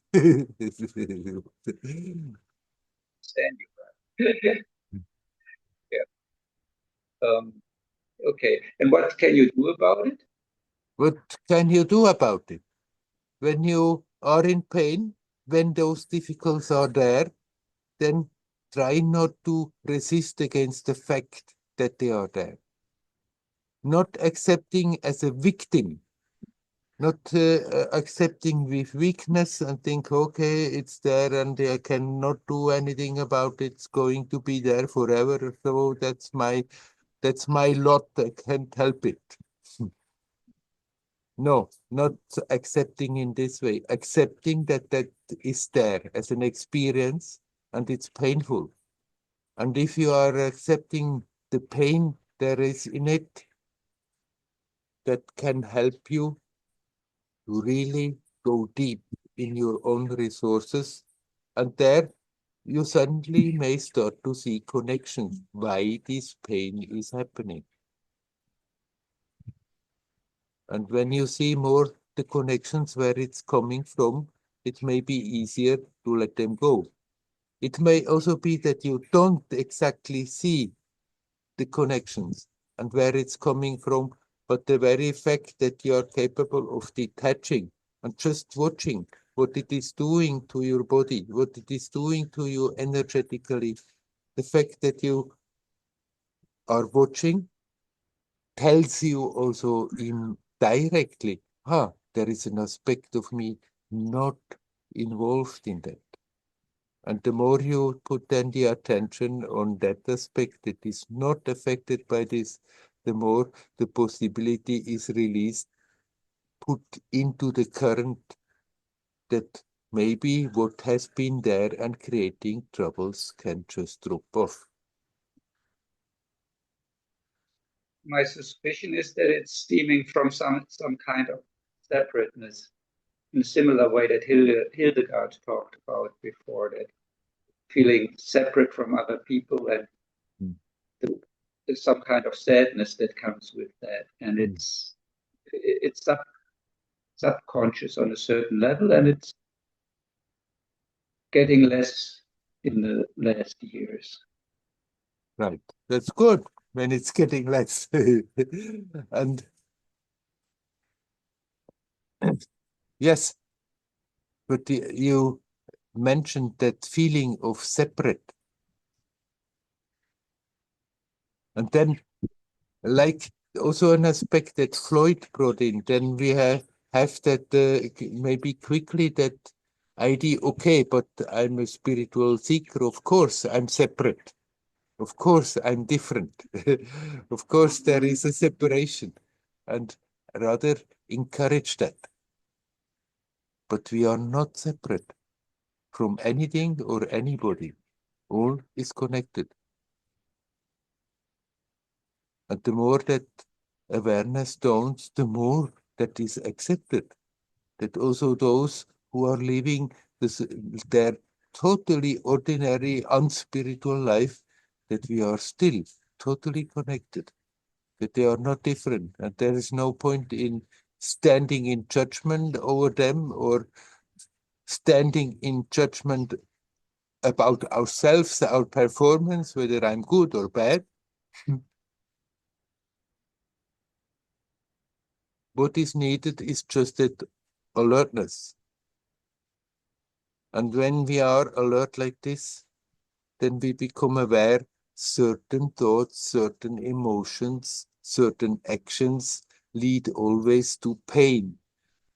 you. Yeah. Okay. And what can you do about it? What can you do about it? When you are in pain, when those difficulties are there, then try not to resist against the fact that they are there. Not accepting as a victim, not accepting with weakness and think, okay, it's there and I cannot do anything about it. It's going to be there forever. So that's my lot. I can't help it. No, not accepting in this way. Accepting that is there as an experience and it's painful. And if you are accepting the pain there is in it, that can help you to really go deep in your own resources. And there you suddenly may start to see connections, why this pain is happening. And when you see more the connections where it's coming from, it may be easier to let them go. It may also be that you don't exactly see the connections and where it's coming from, but the very fact that you are capable of detaching and just watching what it is doing to your body, what it is doing to you energetically, the fact that you are watching tells you also indirectly, there is an aspect of me not involved in that. And the more you put then the attention on that aspect that is not affected by this, the more the possibility is released, put into the current that maybe what has been there and creating troubles can just drop off. My suspicion is that it's stemming from some kind of separateness, in a similar way that Hildegard talked about before, that feeling separate from other people, and there's some kind of sadness that comes with that, and it's subconscious on a certain level, and it's getting less in the last years. Right, that's good when it's getting less. And yes, but you mentioned that feeling of separate. And then, like also an aspect that Freud brought in, then we have have that maybe quickly that idea, okay, but I'm a spiritual seeker, of course I'm separate. Of course, I'm different. Of course, there is a separation, and rather encourage that. But we are not separate from anything or anybody. All is connected. And the more that awareness dawns, the more that is accepted. That also those who are living their totally ordinary, unspiritual life, that we are still totally connected, that they are not different, and there is no point in standing in judgment over them or standing in judgment about ourselves, our performance, whether I'm good or bad. What is needed is just that alertness. And when we are alert like this, then we become aware certain thoughts, certain emotions, certain actions lead always to pain.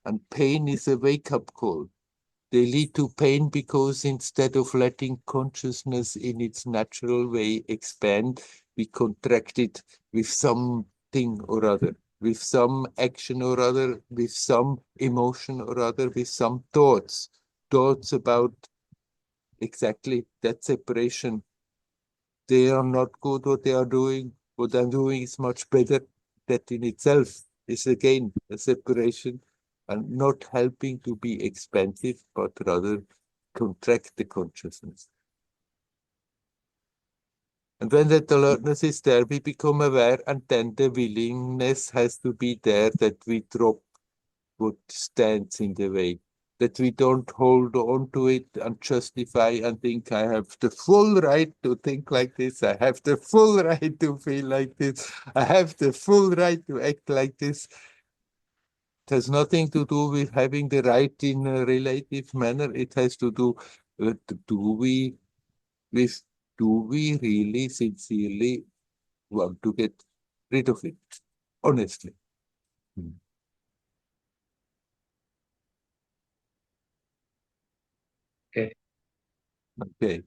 And pain is a wake-up call. They lead to pain because instead of letting consciousness in its natural way expand, we contract it with something or other, with some action or other, with some emotion or other, with some thoughts about exactly that separation. They are not good what they are doing. What I'm doing is much better. That in itself is again a separation and not helping to be expansive, but rather contract the consciousness. And when that alertness is there, we become aware, and then the willingness has to be there that we drop what stands in the way, that we don't hold on to it and justify and think I have the full right to think like this, I have the full right to feel like this, I have the full right to act like this. It has nothing to do with having the right in a relative manner. It has to do with do we really sincerely want to get rid of it, honestly. Okay. Okay.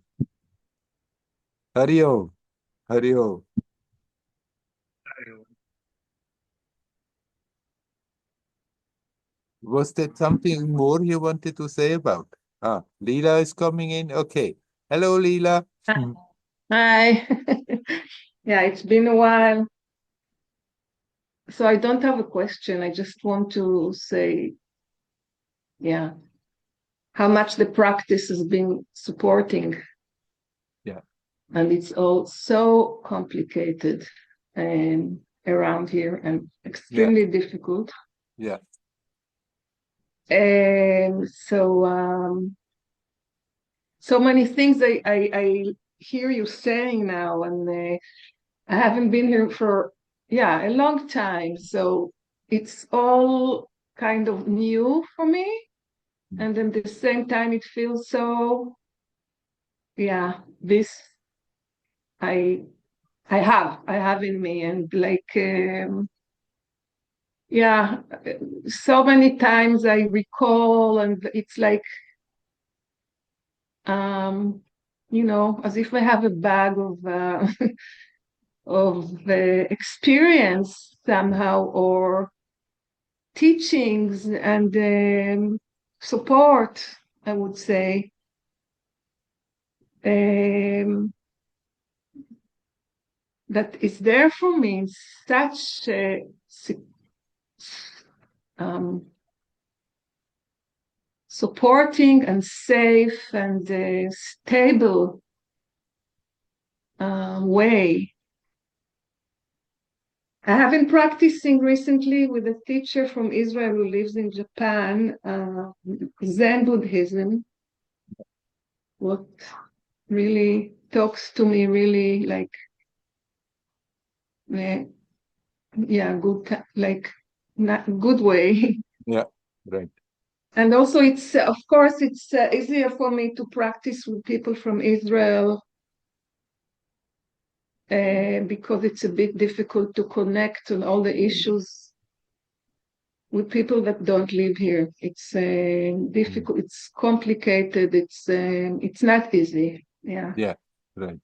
Hari Om. Hari Om. Was that something more you wanted to say about? Ah, Leela is coming in. Okay. Hello, Leela. Hi. Yeah, it's been a while. So I don't have a question. I just want to say, yeah, how much the practice has been supporting. Yeah. And it's all so complicated around here and extremely difficult. Yeah. So many things I hear you saying now, and I haven't been here for a long time, so it's all kind of new for me, and at the same time it feels so this I have in me, and like so many times I recall, and it's like as if I have a bag of experience somehow, or teachings and support, I would say, that is there for me in such supporting and safe and stable way. I have been practicing recently with a teacher from Israel who lives in Japan, Zen Buddhism. What really talks to me, really like, good, like, not good way. Yeah, right. And also, it's of course it's easier for me to practice with people from Israel because it's a bit difficult to connect on all the issues with people that don't live here. It's difficult. It's complicated. It's not easy. Yeah. Yeah, right.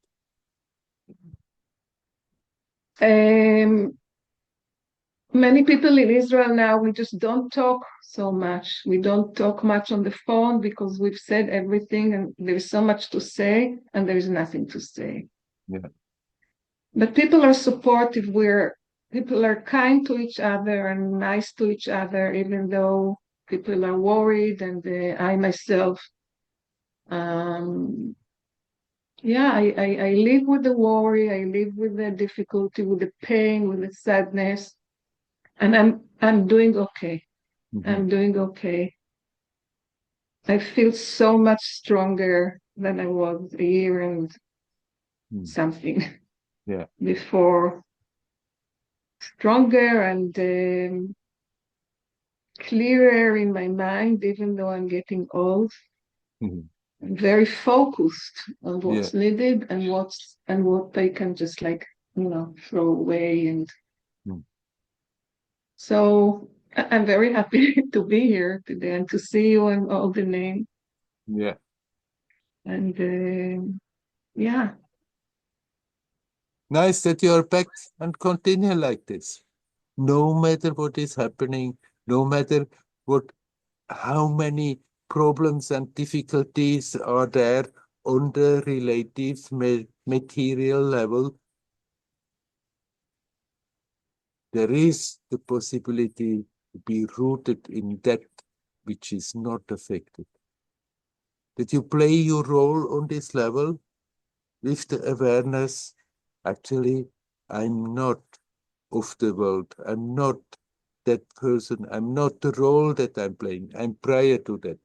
Many people in Israel now, we just don't talk so much. We don't talk much on the phone because we've said everything and there's so much to say and there's nothing to say. Yeah. But people are supportive. People are kind to each other and nice to each other, even though people are worried. And I myself, yeah, I live with the worry. I live with the difficulty, with the pain, with the sadness, and I'm doing okay. I'm doing okay. I feel so much stronger than I was a year and something before. Stronger and clearer in my mind, even though I'm getting old. I'm very focused on what's needed and what I can just throw away. And so I'm very happy to be here today and to see you and all the names. Yeah. And yeah. Nice that you are back and continue like this. No matter what is happening, no matter how many problems and difficulties are there on the relative material level, there is the possibility to be rooted in that which is not affected. That you play your role on this level with the awareness, actually, I'm not of the world. I'm not that person. I'm not the role that I'm playing. I'm prior to that.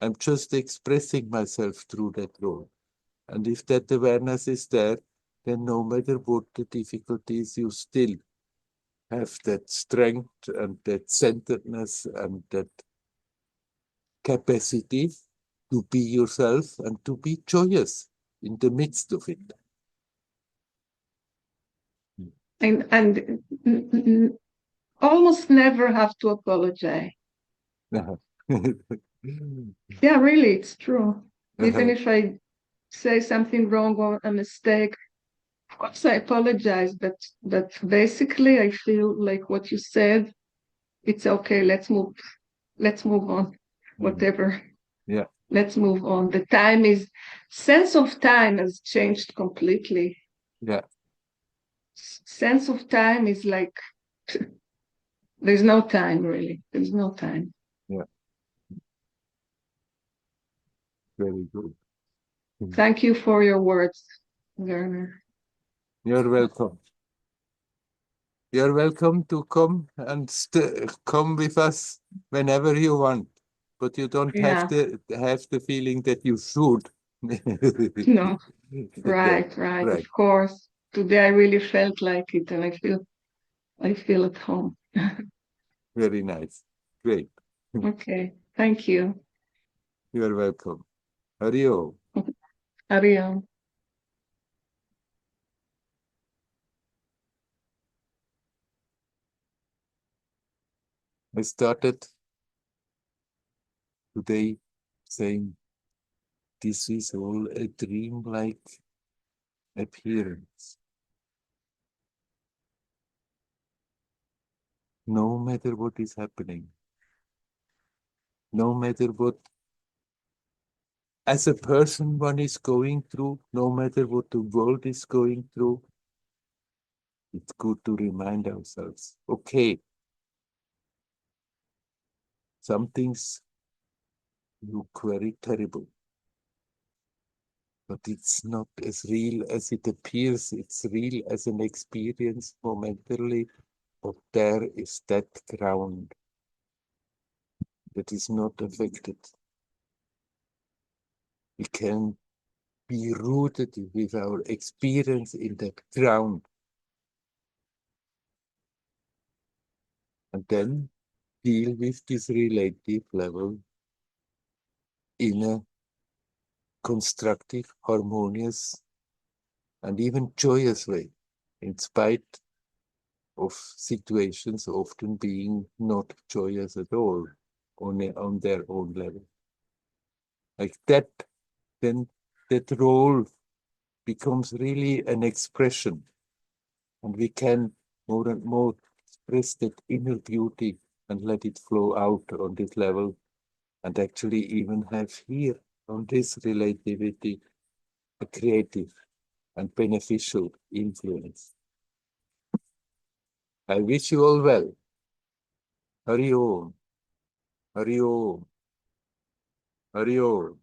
I'm just expressing myself through that role. And if that awareness is there, then no matter what the difficulties, you still have that strength and that centeredness and that capacity to be yourself and to be joyous in the midst of it. And almost never have to apologize. Yeah, really, it's true. Even if I say something wrong or a mistake, of course I apologize, but basically I feel like what you said, it's okay, let's move on. Whatever. Yeah. Let's move on. Sense of time has changed completely. Yeah. Sense of time is like there's no time really. There's no time. Yeah. Very good. Thank you for your words, Werner. You're welcome. You're welcome to come and come with us whenever you want, but you don't have the feeling that you should. No, right. Of course. Today I really felt like it, and I feel at home. Very nice. Great. Okay. Thank you. You're welcome. Hario. Ariam. I started today saying this is all a dreamlike appearance. No matter what is happening, no matter what as a person one is going through, no matter what the world is going through, it's good to remind ourselves, okay, some things look very terrible, but it's not as real as it appears. It's real as an experience momentarily, but there is that ground that is not affected. We can be rooted with our experience in that ground. And then deal with this relative level in a constructive, harmonious, and even joyous way, in spite of situations often being not joyous at all on their own level. Like that, then that role becomes really an expression, and we can more and more express that inner beauty and let it flow out on this level, and actually even have here on this relativity a creative and beneficial influence. I wish you all well. Hari Om, Hari Om, Hari Om.